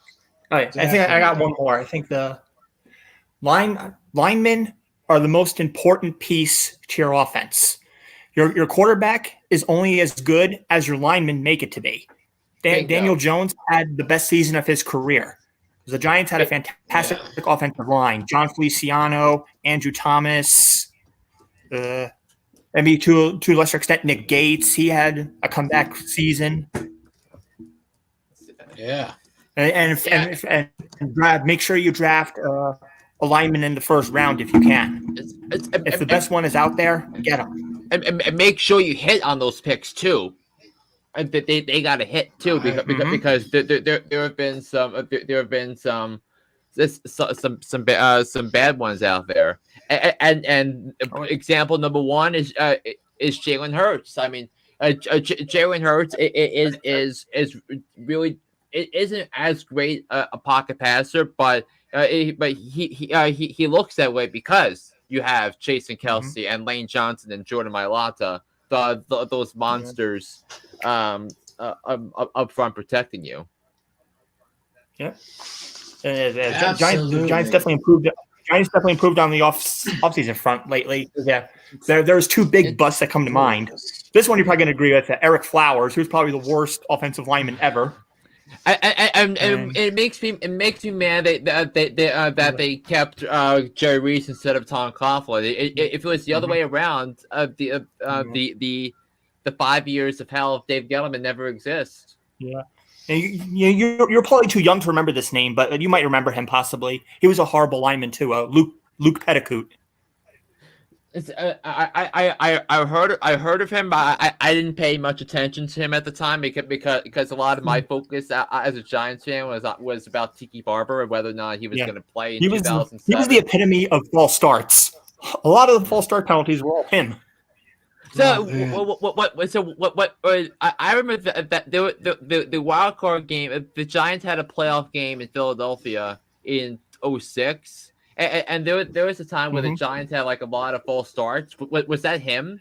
Oh, yeah. I think I got one more. I think the linemen are the most important piece to your offense. Your quarterback is only as good as your linemen make it to be. Daniel Jones had the best season of his career. The Giants had a fantastic offensive line. John Feliciano, Andrew Thomas, maybe to a lesser extent, Nick Gates. He had a comeback season. Yeah. And make sure you draft a lineman in the first round if you can. If the best one is out there, get them. And make sure you hit on those picks too. And they got to hit too because there have been some bad ones out there. And example number 1 is Jalen Hurts. I mean, Jalen Hurts is really isn't as great a pocket passer, but he looks that way because you have Jason Kelsey and Lane Johnson and Jordan Mailata, those monsters up front protecting you. Yeah. The Giants definitely improved. Giants definitely improved on the offseason front lately. Yeah, there's 2 big busts that come to mind. This one you're probably going to agree with: Eric Flowers, who's probably the worst offensive lineman ever. And it makes me mad that they kept Jerry Reese instead of Tom Coughlin. If it was the other way around, the 5 years of hell of Dave Gettleman never exists. Yeah. You're probably too young to remember this name, but you might remember him possibly. He was a horrible lineman too. Luke Petticoat. I heard of him, but I didn't pay much attention to him at the time because a lot of my focus as a Giants fan was about Tiki Barber and whether or not he was going to play in 2007. He was the epitome of false starts. A lot of the false start penalties were all him. So what? I remember that the wild card game. The Giants had a playoff game in Philadelphia in 2006. And there was a time where the Giants had like a lot of false starts. Was that him?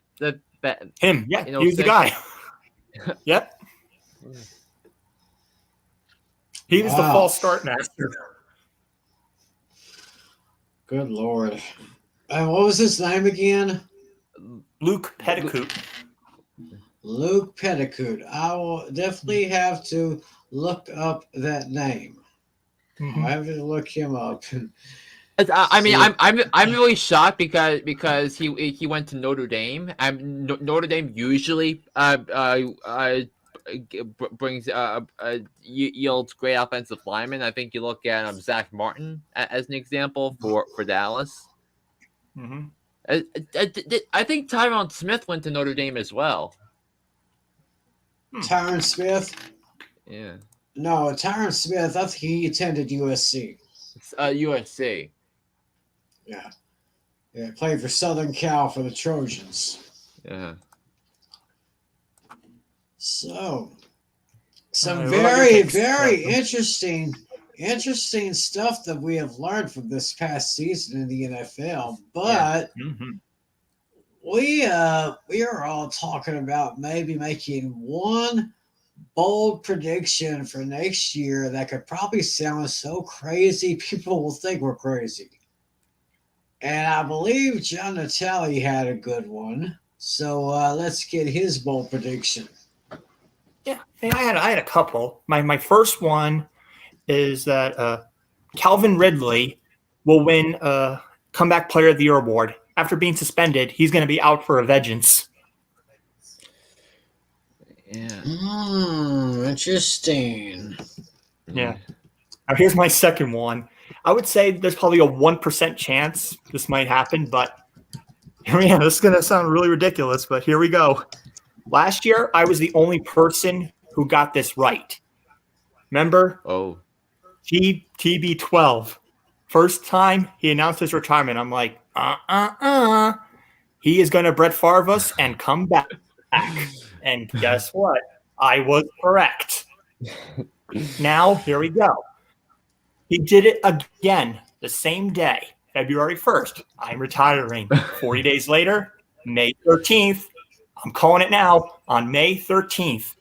Him? Yeah, he was the guy. Yep. He was the false start master. Good Lord. And what was his name again? Luke Petticoat. Luke Petticoat. I will definitely have to look up that name. I have to look him up. I mean, I'm really shocked because he went to Notre Dame. Notre Dame usually brings yields great offensive linemen. I think you look at Zach Martin as an example for Dallas. I think Tyron Smith went to Notre Dame as well. Tyron Smith? Yeah. No, Tyron Smith, I think he attended USC. USC. Yeah. Yeah, played for Southern Cal for the Trojans. Yeah. So, some very, very interesting stuff that we have learned from this past season in the NFL. But we are all talking about maybe making one bold prediction for next year that could probably sound so crazy people will think we're crazy. And I believe John Natale had a good one. So let's get his bold prediction. Yeah, I had a couple. My first one is that Calvin Ridley will win Comeback Player of the Year award. After being suspended, he's going to be out for a vengeance. Yeah. Interesting. Yeah. Now here's my second one. I would say there's probably a 1% chance this might happen, but man, this is going to sound really ridiculous, but here we go. Last year, I was the only person who got this right. Remember? Oh. TB12. First time he announced his retirement, I'm like, he is going to Brett Favre us and come back. And guess what? I was correct. Now, here we go. He did it again the same day, February 1st. I'm retiring. 40 days later, May 13th. I'm calling it now. On May 13th,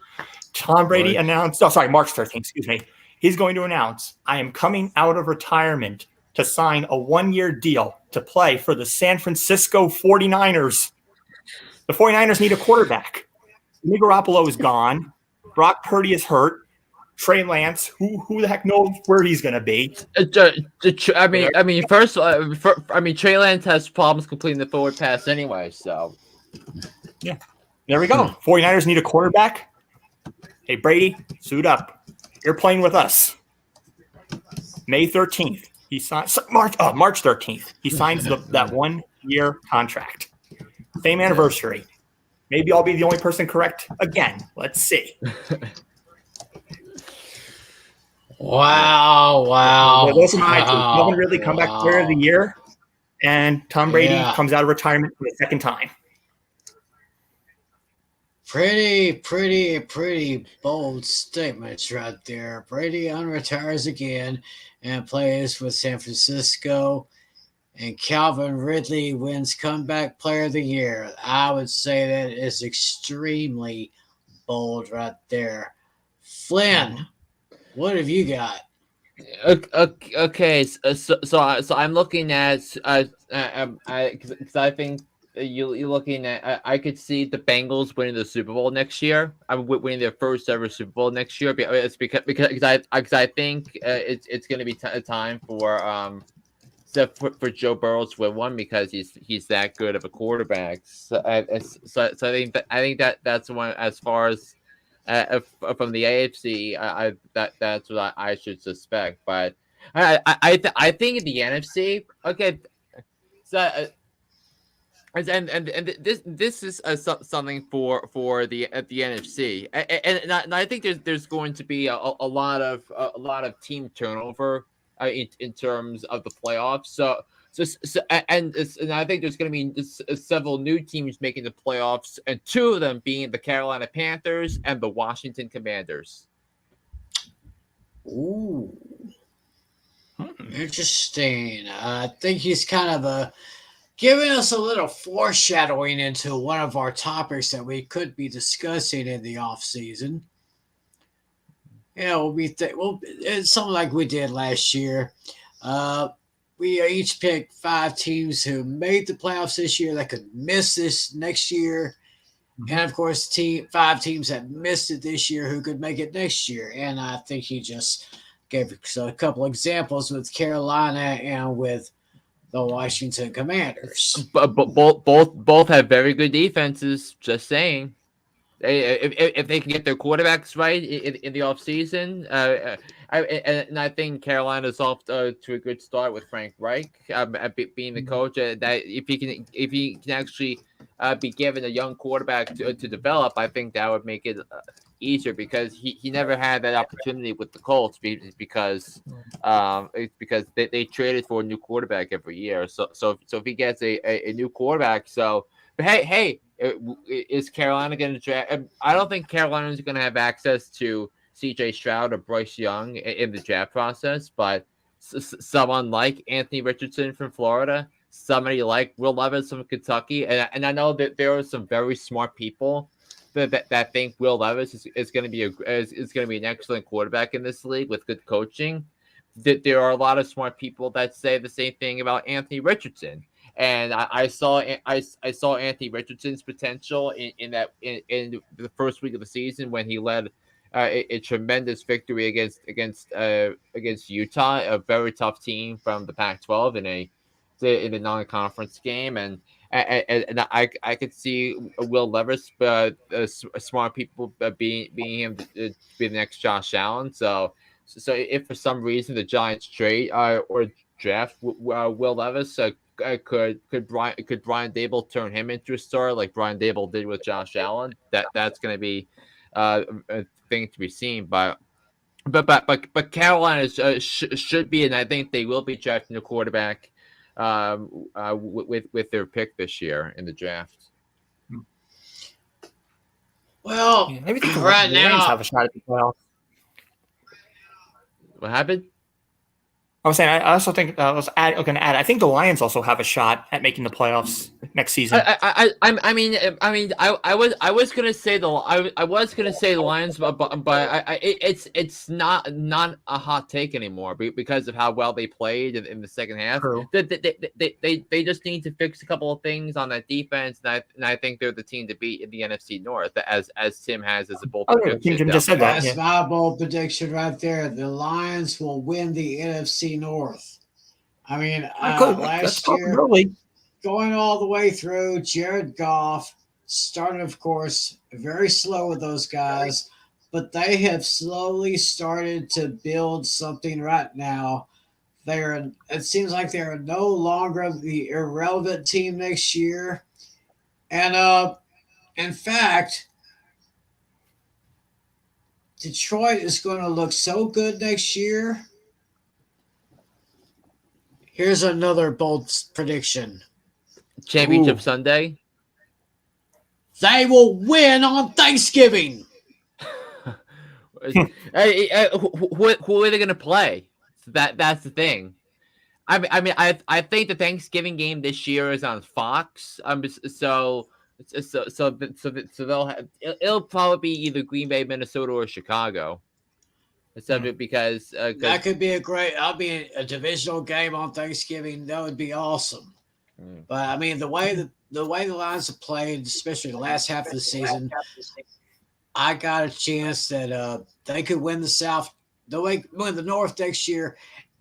Tom Brady announced, March 13th, excuse me. He's going to announce, I am coming out of retirement to sign a 1-year deal to play for the San Francisco 49ers. The 49ers need a quarterback. Jimmy Garoppolo is gone. Brock Purdy is hurt. Trey Lance, who the heck knows where he's going to be? Trey Lance has problems completing the forward pass anyway, so. Yeah. There we go. 49ers need a quarterback. Hey, Brady, suit up. You're playing with us. May 13th. He signs March 13th. He signs that 1-year contract. Same anniversary. Maybe I'll be the only person correct again. Let's see. Wow. Those are my two. Calvin Ridley, Comeback Player of the Year, and Tom Brady comes out of retirement for the second time. Pretty bold statements right there. Brady unretires again and plays with San Francisco. And Calvin Ridley wins Comeback Player of the Year. I would say that is extremely bold right there. Flynn, what have you got? Okay, so I'm looking at because I think you're looking at I could see the Bengals winning the Super Bowl next year. I'm winning their first ever Super Bowl next year. It's because I think it's going to be a time for Joe Burrow to win one because he's that good of a quarterback. So I think that's one as far as from the AFC. That's what I should suspect. But I think in the NFC, okay. So and this is something for the NFC, and I think there's going to be a lot of team turnover in terms of the playoffs. So and I think there's going to be several new teams making the playoffs, and two of them being the Carolina Panthers and the Washington Commanders. Ooh. Interesting. I think he's kind of giving us a little foreshadowing into one of our topics that we could be discussing in the off season. It's something like we did last year. We each picked 5 teams who made the playoffs this year that could miss this next year. And of course, 5 teams that missed it this year who could make it next year. And I think he just gave a couple examples with Carolina and with the Washington Commanders. But both have very good defenses. Just saying, if they can get their quarterbacks right in the offseason, I think Carolina's off to a good start with Frank Reich being the coach. That if he can actually be given a young quarterback to develop, I think that would make it easier because he never had that opportunity with the Colts because they traded for a new quarterback every year. So if he gets a new quarterback, but hey, is Carolina going to draft? I don't think Carolina is going to have access to C.J. Stroud or Bryce Young in the draft process, but someone like Anthony Richardson from Florida, somebody like Will Levis from Kentucky, and I know that there are some very smart people that think Will Levis is going to be an excellent quarterback in this league with good coaching. That there are a lot of smart people that say the same thing about Anthony Richardson. And I saw Anthony Richardson's potential in the first week of the season when he led a tremendous victory against Utah, a very tough team from the Pac-12 in a non-conference game, and I could see Will Levis, smart people being him to be the next Josh Allen. So if for some reason the Giants trade or draft Will Levis, could Brian Dable turn him into a star like Brian Dable did with Josh Allen? That's going to be a thing to be seen. But Carolina should be, and I think they will be drafting a quarterback with their pick this year in the draft. Well, maybe the right now have a shot at the playoffs. What happened? I was saying, I also think going to add. I think the Lions also have a shot at making the playoffs next season. I was gonna say the Lions, but it's not a hot take anymore because of how well they played in the second half. True. They just need to fix a couple of things on that defense, and I think they're the team to beat in the NFC North, as Tim has as a bold prediction. Tim just said that. That's my bold prediction right there. The Lions will win the NFC North. I mean, last year, going all the way through, Jared Goff started, of course, very slow with those guys, but they have slowly started to build something right now. It seems like they're no longer the irrelevant team next year. And in fact, Detroit is going to look so good next year. Here's another bold prediction. Championship Sunday. They will win on Thanksgiving. Who are they going to play? That's the thing. I think the Thanksgiving game this year is on Fox. So it'll probably be either Green Bay, Minnesota, or Chicago. Because that could be I'll be a divisional game on Thanksgiving. That would be awesome. But I mean, the way the Lions have played, especially the last half of the season, I got a chance that they could win the South, win the North next year,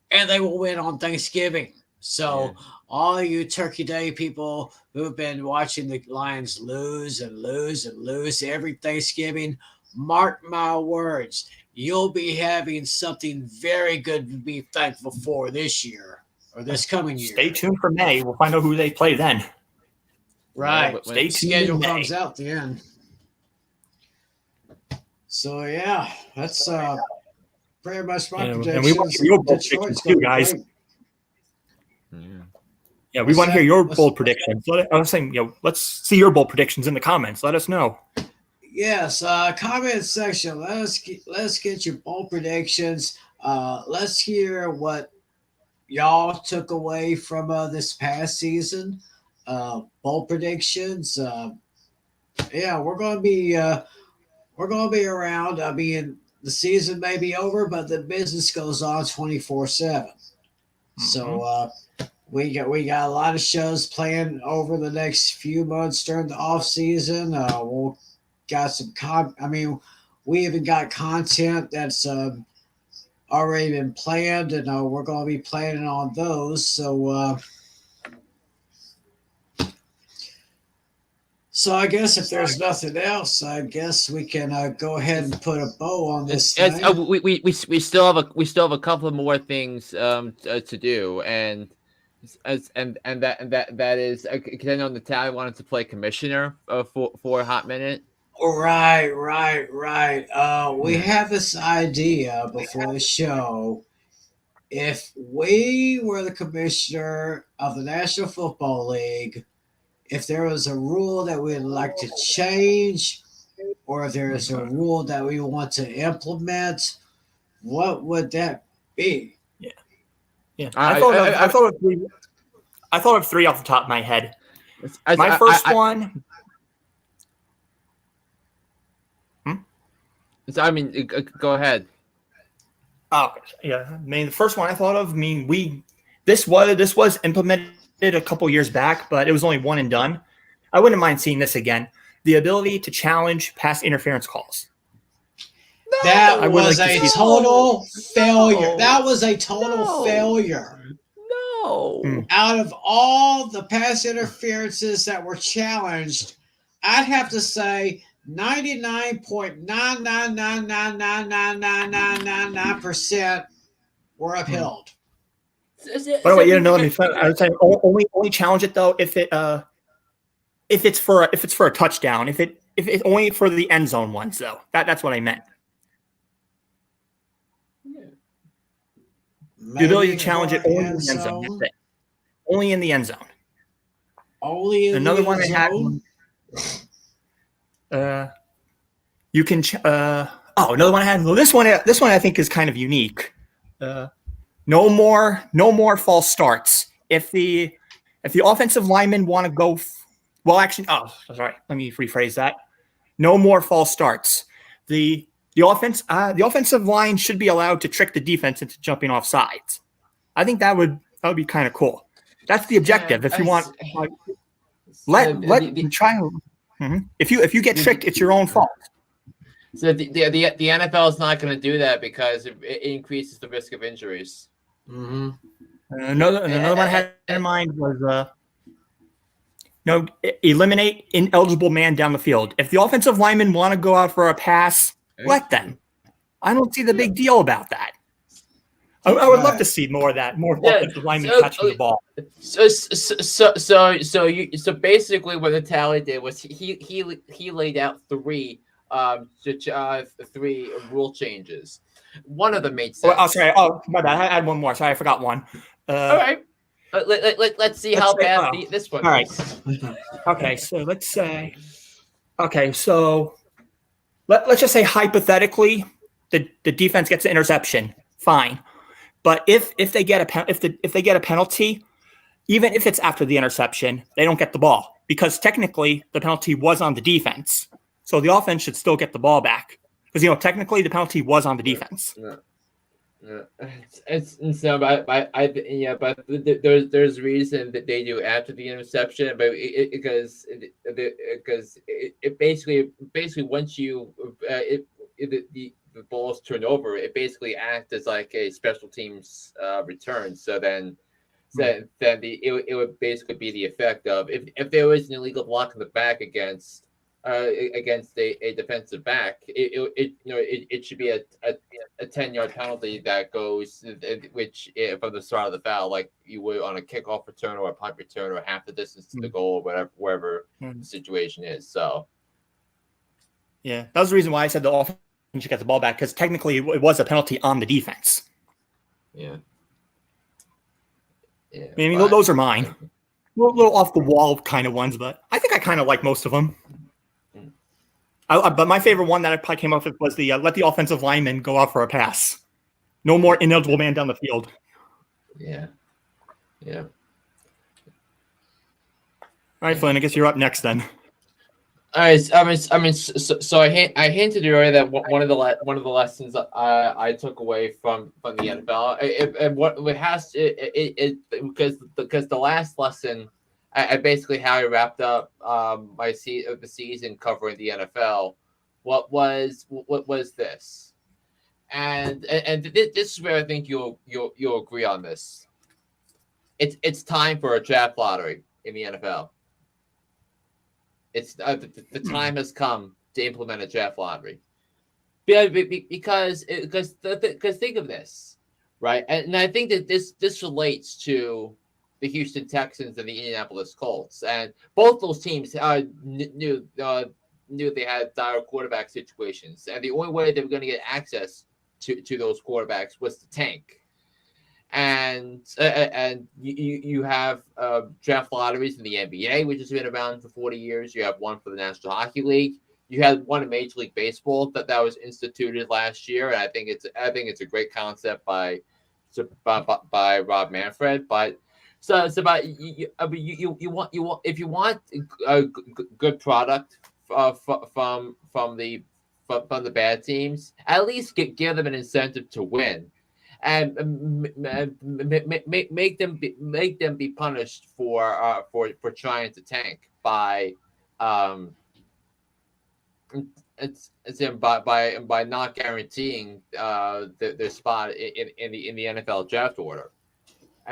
and they will win on Thanksgiving. So all of you Turkey Day people who've been watching the Lions lose and lose and lose every Thanksgiving, mark my words. You'll be having something very good to be thankful for this year or this coming year. Stay tuned for May. We'll find out who they play then. Right. Stay tuned. Schedule comes out the end. So yeah, that's pretty much my prediction. And we want to hear your bold predictions too, guys. Yeah, we want to hear your bold predictions. I was saying, let's see your bold predictions in the comments. Let us know. Yes, comment section. Let's get your bold predictions. Let's hear what y'all took away from this past season. Bowl predictions. Yeah, we're gonna be around. I mean, the season may be over, but the business goes on 24/7. So we got a lot of shows planned over the next few months during the off season. We'll got some I mean, we even got content that's already been planned, and we're going to be planning on those. So I guess if there's nothing else, I guess we can go ahead and put a bow on this thing. We still have a couple of more things to do, and that is because I know Natalia wanted to play commissioner for a hot minute. Right. We have this idea before the show. If we were the commissioner of the National Football League, if there was a rule that we'd like to change, or if there is a rule that we want to implement, what would that be? Yeah. I thought of three off the top of my head. My first one. I mean, go ahead. Oh yeah, I mean the first one I thought of. I mean, this was implemented a couple years back, but it was only one and done. I wouldn't mind seeing this again. The ability to challenge pass interference calls. That was a total failure. That was a total failure. No. Out of all the pass interferences that were challenged, I'd have to say 99.999999999% were upheld. By the way, you know, I would say only challenge it though if it's for a touchdown. If it's only for the end zone ones though. That's what I meant. The ability to challenge it only in the end zone. That's it. Only in the end zone. Only in another the one end I zone? had. You can. Another one I had. Well, this one I think is kind of unique. No more false starts. If the offensive linemen want to go, let me rephrase that. No more false starts. The offensive line should be allowed to trick the defense into jumping off sides. I think that would be kind of cool. That's the objective. If you want, try. If you get tricked, it's your own fault. So the NFL is not going to do that because it increases the risk of injuries. Mm-hmm. Another one I had in mind was eliminate ineligible man down the field. If the offensive linemen want to go out for a pass, let them. I don't see the big deal about that. I would love to see more of that, more offensive linemen touching the ball. So basically, what Natalia did was he laid out three rule changes. One of them made sense. Sorry. Oh, my bad. I had one more. Sorry, I forgot one. All right. Let's see how bad this one is. All right. Okay, so let's say. Okay, so let's just say hypothetically, the defense gets an interception. Fine, but if they get a penalty, even if it's after the interception, they don't get the ball because technically the penalty was on the defense. So the offense should still get the ball back because technically the penalty was on the defense. But there's reason that they do after the interception, but because it basically once the ball is turned over, it basically acts as like a special teams return. So then it would basically be the effect of if there was an illegal block in the back against a defensive back, it should be a 10-yard penalty that goes, which from the start of the foul, like you would on a kickoff return or a punt return or half the distance to the goal, or wherever the situation is. So, yeah, that was the reason why I said the offense should get the ball back because technically it was a penalty on the defense. Yeah. I mean, those are mine. A little off the wall kind of ones, but I think I kind of like most of them. But my favorite one that I probably came up with was the let the offensive lineman go out for a pass. No more ineligible man down the field. Yeah. All right, Flynn. I guess you're up next then. All right. So I hinted earlier that one of the lessons I took away from the NFL, because the last lesson, I basically how I wrapped up the season covering the NFL. What was this? And this is where I think you'll agree on this. It's time for a draft lottery in the NFL. It's the time has come to implement a draft lottery, because think of this, right? And I think that this relates to the Houston Texans and the Indianapolis Colts, and both those teams knew they had dire quarterback situations, and the only way they were going to get access to those quarterbacks was to tank. And you have draft lotteries in the NBA, which has been around for 40 years. You have one for the National Hockey League. You had one in Major League Baseball that was instituted last year, and I think it's a great concept by Rob Manfred. But but you want if you want a good product from the bad teams, at least give them an incentive to win. And make them be punished for trying to tank by by not guaranteeing their spot in the NFL draft order.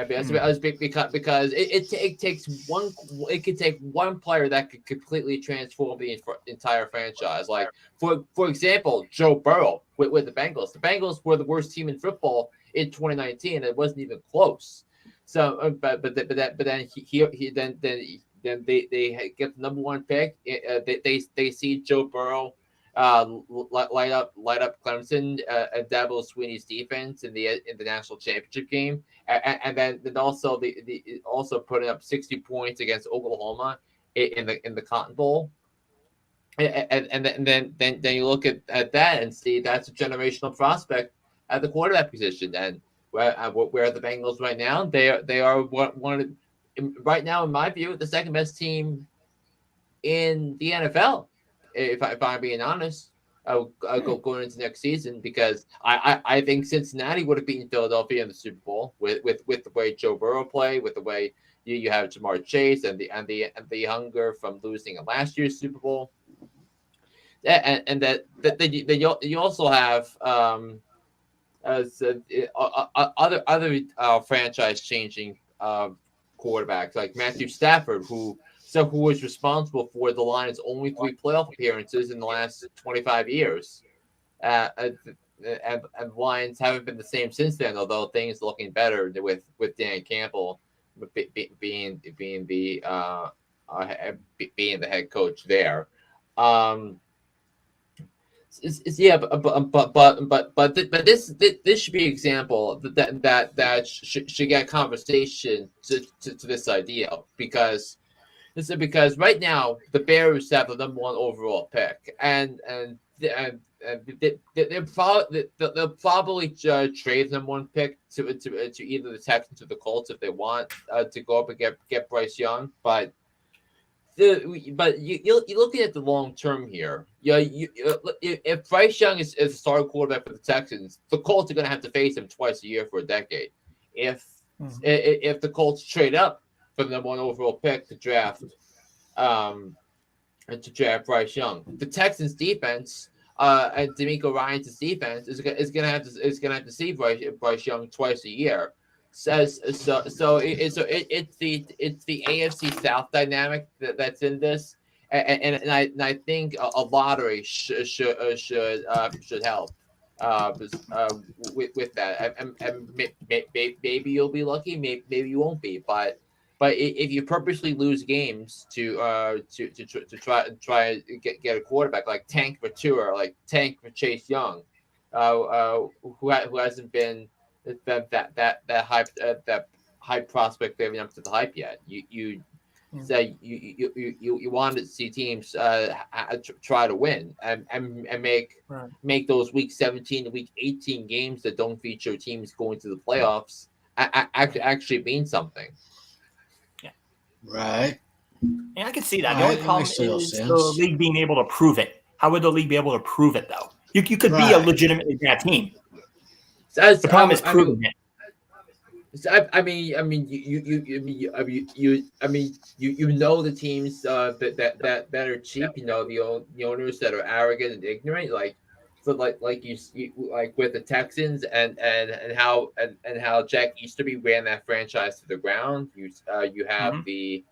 Because it could take one player that could completely transform the entire franchise. Like for example, Joe Burrow with the Bengals. The Bengals were the worst team in football in 2019. It wasn't even close. So, but then they get the number one pick. They see Joe Burrow light up Clemson and Dabo Swinney's defense in the national championship game, and then also also putting up 60 points against Oklahoma in the Cotton Bowl. And then you look at that and see that's a generational prospect at the quarterback position. And where are the Bengals right now? They are one of, right now, in my view, the second best team in the NFL. If I'm being honest, I'll go going into next season, because I think Cincinnati would have beaten Philadelphia in the Super Bowl with the way Joe Burrow played, with the way you have Jamar Chase and the hunger from losing in last year's Super Bowl. And that you also have other franchise changing quarterbacks like Matthew Stafford, who was responsible for the Lions' only 3 playoff appearances in the last 25 years. And the Lions haven't been the same since then, although things are looking better with Dan Campbell being the head coach there. But this should be an example that should get conversation to this idea, because right now the Bears have the number 1 overall pick, and they'll probably trade the number 1 pick to either the Texans or the Colts if they want to go up and get Bryce Young, but you're looking at the long term here. If Bryce Young is a starting quarterback for the Texans, the Colts are going to have to face him twice a year for a decade. If the Colts trade up for the number 1 overall pick to draft Bryce Young, the Texans defense and DeMeco Ryans' defense is going to have to see Bryce Young twice a year. It's the AFC South dynamic that's in this, and I think a lottery should help with that. And maybe you'll be lucky, maybe you won't be, but if you purposely lose games to try get a quarterback, like tank for Tua, like tank for Chase Young, who hasn't been that hype prospect living up to the hype yet. You say you want to see teams try to win and make those week 17 to week 18 games that don't feature teams going to the playoffs actually mean something. Yeah. Right. Yeah, I can see that. All The only right, that problem makes total is the sense. league being able to prove it. How would the league be able to prove it, though? You could be a Right. legitimately bad team. So, The problem is proving it. You know the teams that are cheap. You know the owners that are arrogant and ignorant, like you like with the Texans and how Jack Easterby ran that franchise to the ground. You have the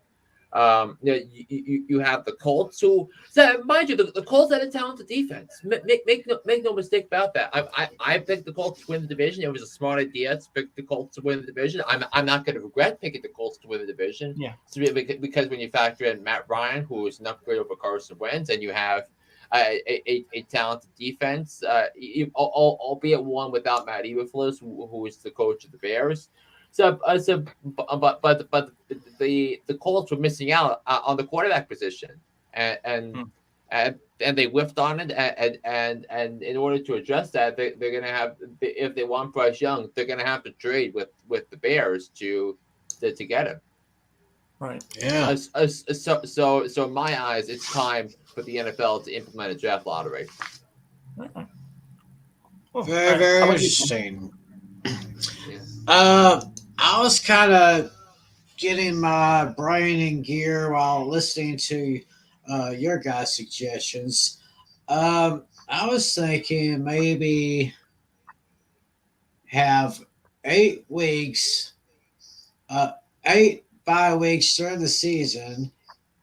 you have the Colts who, so mind you, the Colts had a talented defense. Make no mistake about that. I picked the Colts to win the division. It was a smart idea to pick the Colts to win the division. I'm not going to regret picking the Colts to win the division. Yeah, because when you factor in Matt Ryan, who is an upgrade over Carson Wentz, and you have a talented defense, albeit one without Matt Eberflus, who is the coach of the Bears. But the Colts were missing out on the quarterback position, and they whiffed on it, and in order to address that, they're going to have, if they want Bryce Young, they're going to have to trade with the Bears to get him. right. Yeah. So in my eyes, it's time for the NFL to implement a draft lottery. Very, very interesting. I was kind of getting my brain in gear while listening to your guys' suggestions. I was thinking maybe have 8 weeks, 8 bye weeks during the season,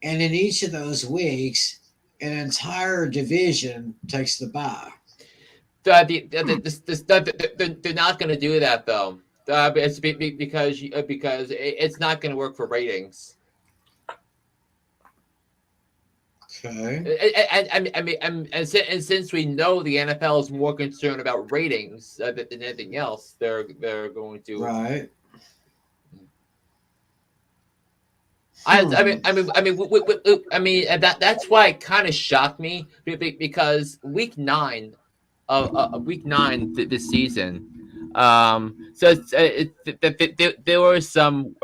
and in each of those weeks, an entire division takes the bye. They're not going to do that though. It's because it's not going to work for ratings. Okay. And since we know the NFL is more concerned about ratings than anything else, they're going to. Right. That's why it kind of shocked me because week 9 this season. There were some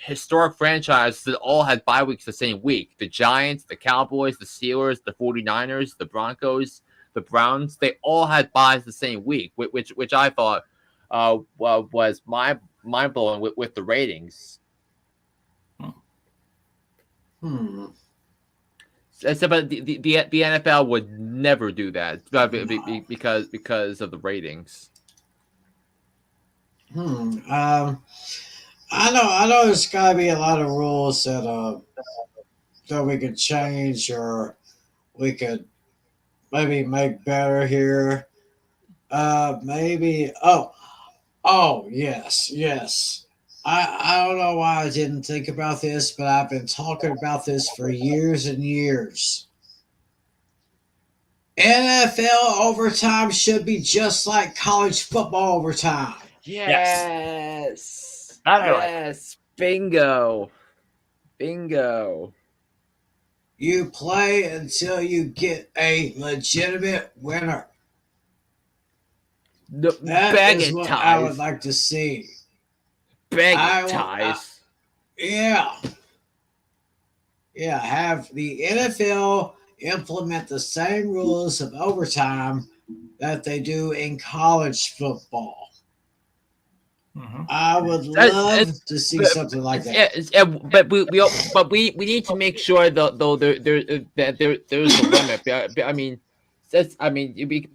historic franchises that all had bye weeks the same week. The Giants, the Cowboys, the Steelers, the 49ers, the Broncos, the Browns. They all had byes the same week, which I thought was mind blowing with the ratings. So, but the NFL would never do that because of the ratings. I know there's got to be a lot of rules that we could change, or we could maybe make better here. Maybe yes. I don't know why I didn't think about this, but I've been talking about this for years and years. NFL overtime should be just like college football overtime. Yes. Yes. Bingo. You play until you get a legitimate winner. That is what I would like to see. Ties. Yeah. Have the NFL implement the same rules of overtime that they do in college football. I would love to see something like that. But we need to make sure though there's a limit.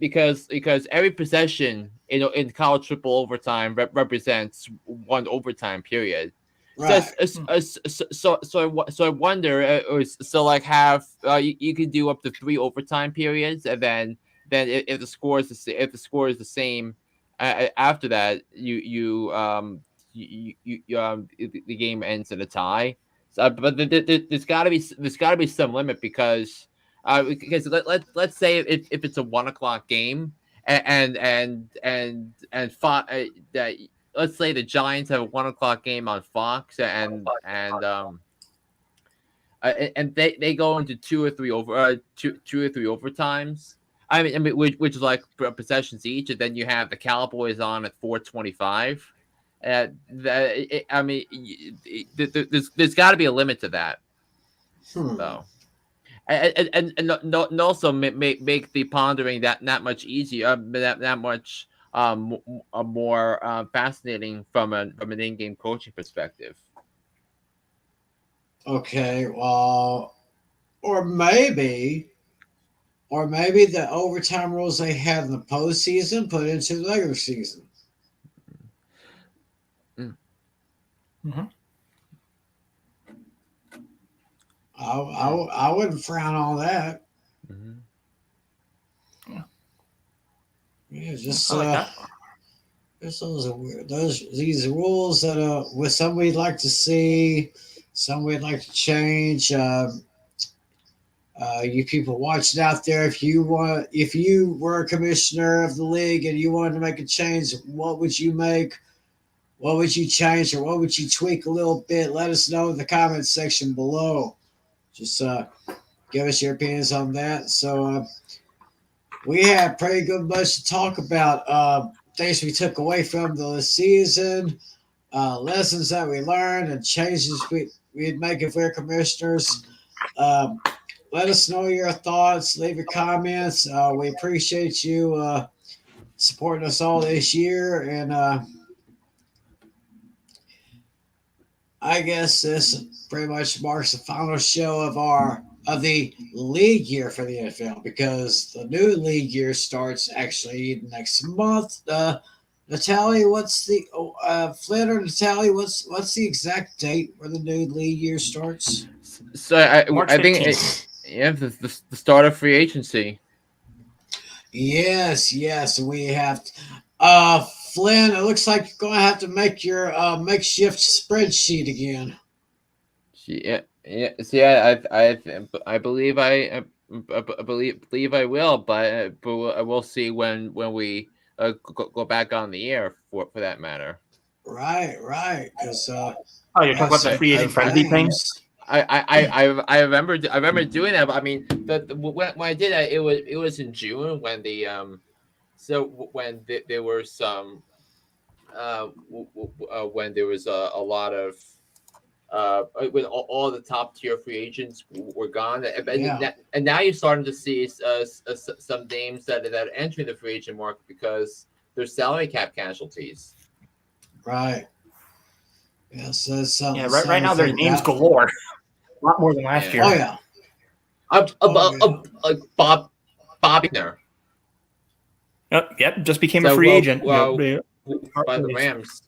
Because every possession in college football overtime represents one overtime period. Right. So I wonder. You could do up to 3 overtime periods, and then if the score is the same after that, the game ends in a tie. But there's got to be some limit because let's say if it's a 1:00 game and let's say the Giants have a 1:00 game on Fox and they go into 2 or 3 overtimes. Which is like possessions each, and then you have the Cowboys on at 4:25, I mean, there's got to be a limit to that, though. And also make the pondering that much easier, that much more fascinating from an in-game coaching perspective. Okay, well, or maybe the overtime rules they have in the postseason put into the regular season. Mm-hmm. I wouldn't frown on that. Yeah. Yeah, just I like that. These rules that with some we'd like to see, some we'd like to change. You people watching out there, if you were a commissioner of the league and you wanted to make a change, what would you make? What would you change, or what would you tweak a little bit? Let us know in the comments section below. Just give us your opinions on that. So we had pretty good much to talk about. Things we took away from the season, lessons that we learned, and changes we'd make if we were commissioners. Let us know your thoughts. Leave your comments. We appreciate you supporting us all this year. And I guess this pretty much marks the final show of the league year for the NFL, because the new league year starts actually next month. Natalie, what's the Flynn or Natalie? What's the exact date where the new league year starts? So I think the start of free agency. Yes, we have. Flynn, it looks like you're going to have to make your makeshift spreadsheet again. Yeah. I believe I will, but we'll see when we go back on the air for that matter. Right. Because you're talking about the free agent frenzy things. I remember doing that. But I mean, when I did that, it was in June when the when there were some when there was a lot of when all the top tier free agents were gone, and now you're starting to see some names that are entering the free agent market because they're salary cap casualties. Right. Yeah. So right now there's names galore. A lot more than last year. Oh yeah. Like Bob Wagner. Yep. Just became a free agent. By the Rams.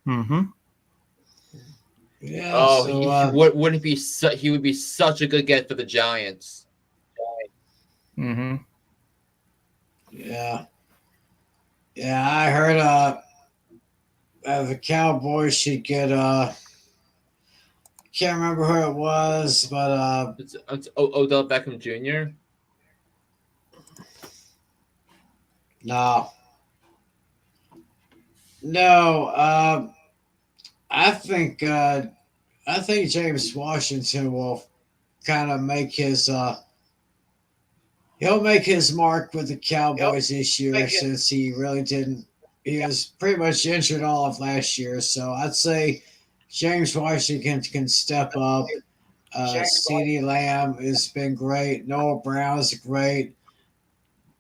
Mm-hmm. Yeah. Oh, so, wouldn't it be? He would be such a good get for the Giants. Mm-hmm. Yeah. Yeah, I heard the Cowboys should get can't remember who it was, but it's Odell Beckham Jr. No. I think James Washington will kind of make his he'll make his mark with the Cowboys this year, since he really didn't. He was pretty much injured all of last year, so I'd say James Washington can step up. CeeDee Lamb has been great. Noah Brown's great.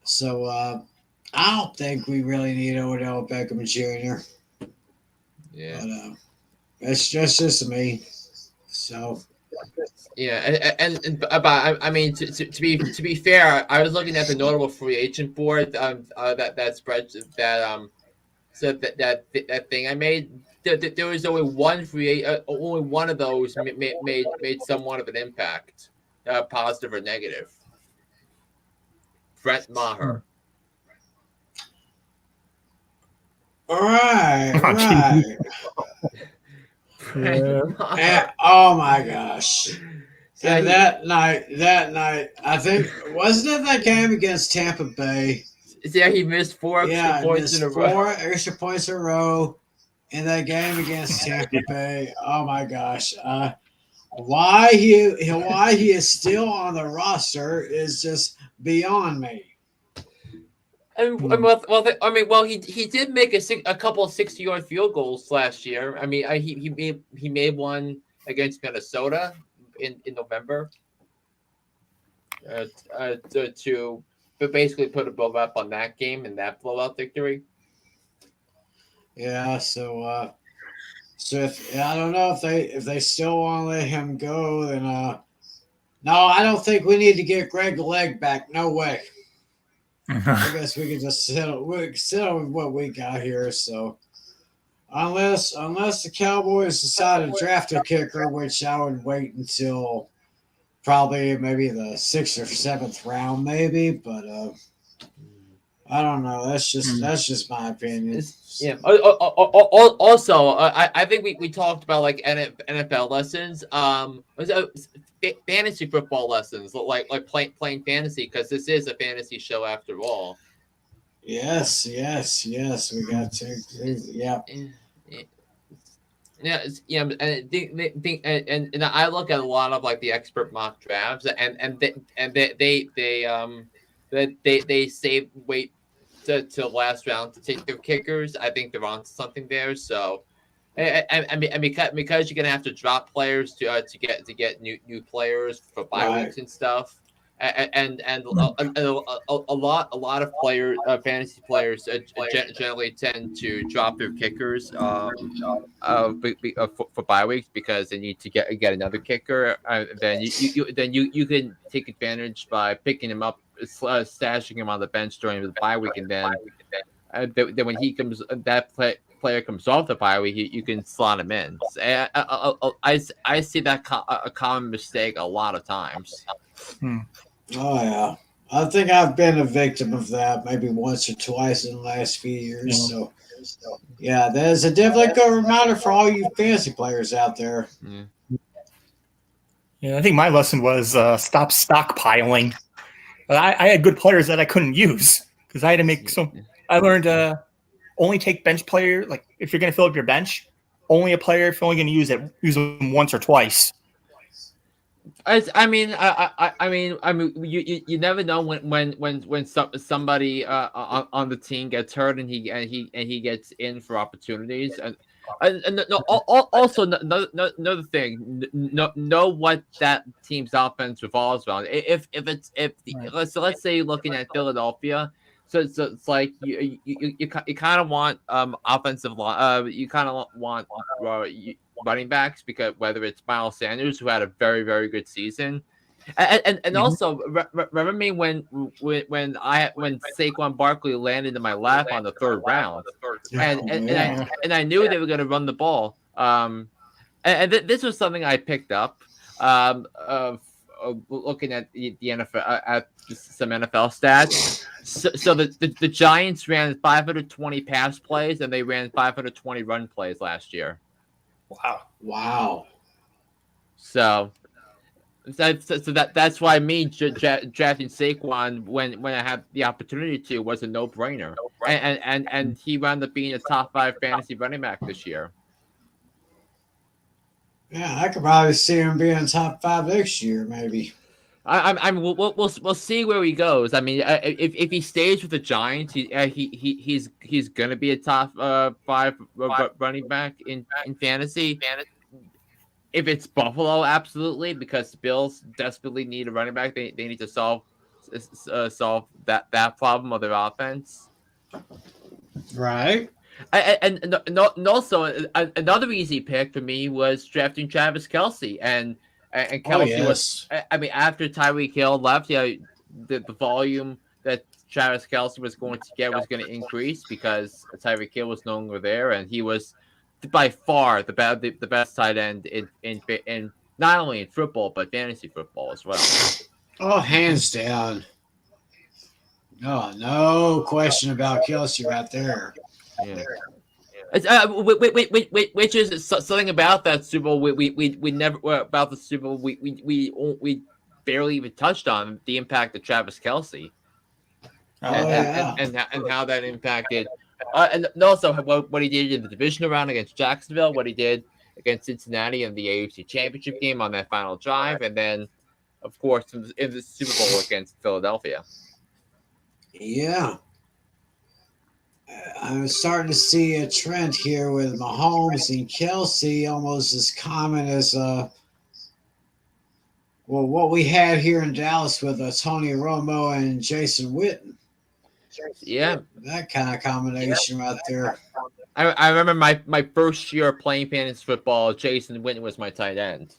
So I don't think we really need Odell Beckham Jr. Yeah. But it's just me. So. Yeah, and I mean, to be fair, I was looking at the notable free agent board. That spread so that thing I made. There was only one only one of those made somewhat of an impact, positive or negative. Brent Maher. Right. Oh my gosh. And that night, I think, wasn't it that game against Tampa Bay? Yeah, he missed four extra points in a row. 4 extra points in a row in that game against Tampa Bay. Oh my gosh. Why he is still on the roster is just beyond me. He did make a couple of 60-yard field goals last year. I mean, he made one against Minnesota in November to basically put a blowout on that game and that blowout victory. Yeah, so if I don't know if they still want to let him go, then no, I don't think we need to get Greg Leg back. No way. I guess we can just settle with what we got here. So unless the Cowboys decide to draft a kicker, which I would wait until probably maybe the 6th or 7th round, maybe, but I don't know. That's just my opinion. Yeah. Also, I think we talked about like NFL lessons. Fantasy football lessons, like playing fantasy, because this is a fantasy show after all. Yes. We got to. Yeah. Yeah, and I look at a lot of like the expert mock drafts, and they save wait to last round to take their kickers. I think they're onto something there. So, and because you're gonna have to drop players to get new players for bye weeks and stuff. And a lot of players, fantasy players, generally tend to drop their kickers for bye weeks because they need to get another kicker. Then you can take advantage by picking him up, stashing him on the bench during the bye week, and then when he comes, player comes off the bye week, you can slot him in. I see that a common mistake a lot of times. Oh yeah, I think I've been a victim of that maybe once or twice in the last few years. So yeah, there's a definitely good reminder for all you fantasy players out there. Yeah, I think my lesson was stop stockpiling. I had good players that I couldn't use because I had to make some. I learned only take bench player. Like if you're going to fill up your bench, only a player if you're only going to use them once or twice. I mean, you never know when somebody on the team gets hurt and he gets in for opportunities, and also another thing, know what that team's offense revolves around. Let's say you're looking at Philadelphia. So it's like you kind of want offensive line. You kind of want running backs, because whether it's Miles Sanders, who had a very, very good season, and also remember me when Saquon Barkley landed in my lap on the 3rd round, and I knew they were going to run the ball. This was something I picked up looking at the NFL at some NFL stats. So the Giants ran 520 pass plays and they ran 520 run plays last year. Wow. So that's why me drafting Saquon when I had the opportunity to was a no-brainer. And he wound up being a top 5 fantasy running back this year. Yeah, I could probably see him being top 5 next year, maybe. We'll see where he goes. I mean, if he stays with the Giants, he's gonna be a top 5 running back in fantasy. If it's Buffalo, absolutely, because the Bills desperately need a running back. They need to solve that problem of their offense. Right. And also another easy pick for me was drafting Travis Kelce, and Kelce was. I mean, after Tyreek Hill left, the volume that Travis Kelce was going to get was going to increase because Tyreek Hill was no longer there, and he was by far the best tight end in not only in football but fantasy football as well. Oh, hands down. No question about Kelce right there. Yeah. Which is something about that Super Bowl we never about the Super Bowl we barely even touched on the impact of Travis Kelce and how that impacted and also what he did in the divisional round against Jacksonville, what he did against Cincinnati in the AFC Championship game on that final drive, and then of course in the Super Bowl against Philadelphia. Yeah. I'm starting to see a trend here with Mahomes and Kelsey almost as common as what we had here in Dallas with Tony Romo and Jason Witten. Yeah, That kind of combination right there. I remember my first year playing fantasy football. Jason Witten was my tight end.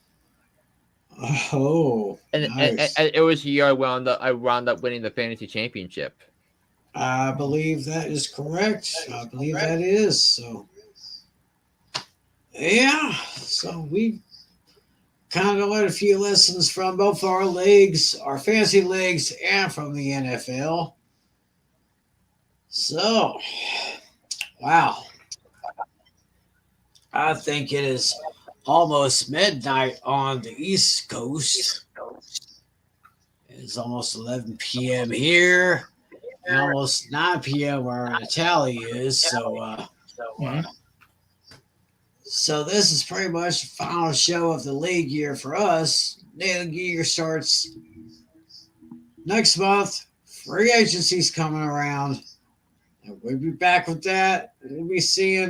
Oh, nice. And it was the year I wound up winning the fantasy championship. I believe that is correct. I believe that is. So, yeah. So we kind of learned a few lessons from both our leagues, our fantasy leagues, and from the NFL. So, wow. I think it is almost midnight on the East Coast. It's almost 11 p.m. here, and almost 9 p.m. where Natalie is. So this is pretty much the final show of the league year for us. The league year starts next month. Free agency's coming around. And we'll be back with that. We'll be seeing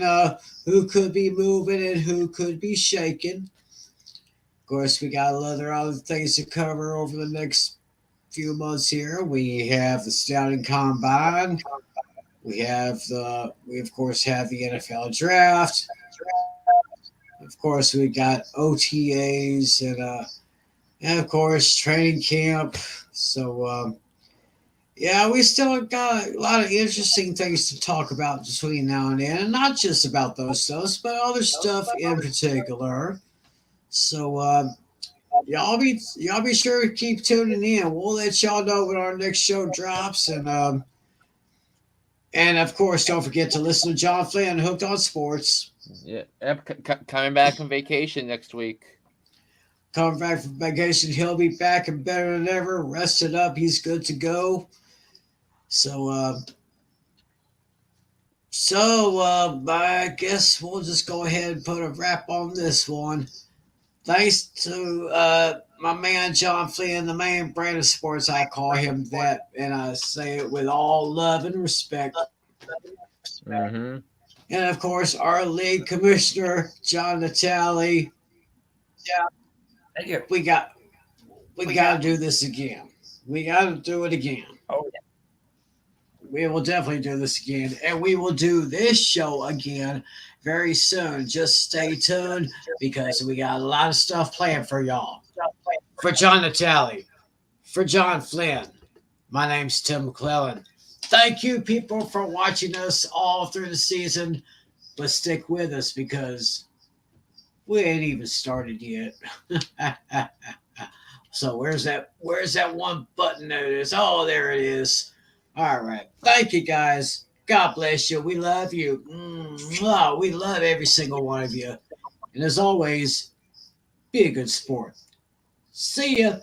who could be moving and who could be shaking. Of course, we got other things to cover over the next few months here. We have the Scouting Combine. We of course have the NFL Draft. Of course, we got OTAs and of course training camp. So yeah, we still got a lot of interesting things to talk about between now and then, and not just about those stuff, but other stuff in particular. So y'all be sure to keep tuning in. We'll let y'all know when our next show drops, and of course, don't forget to listen to John Flynn, Hooked on Sports. Yeah, coming back from vacation next week. Coming back from vacation, he'll be back and better than ever. Rested up, he's good to go. So I guess we'll just go ahead and put a wrap on this one. Thanks to my man John Flynn, the main brand of sports. I call him that, and I say it with all love and respect. Mm-hmm. And of course, our league commissioner, John Natale. Yeah, thank you. We got to do this again. We got to do it again. Oh yeah. We will definitely do this again, and we will do this show again very soon. Just stay tuned because we got a lot of stuff planned for y'all. For John Natale, for John Flynn, my name's Tim McClellan. Thank you, people, for watching us all through the season, but stick with us because we ain't even started yet. So where's that one button that is? Oh, there it is. All right. Thank you, guys. God bless you. We love you. We love every single one of you. And as always, be a good sport. See ya.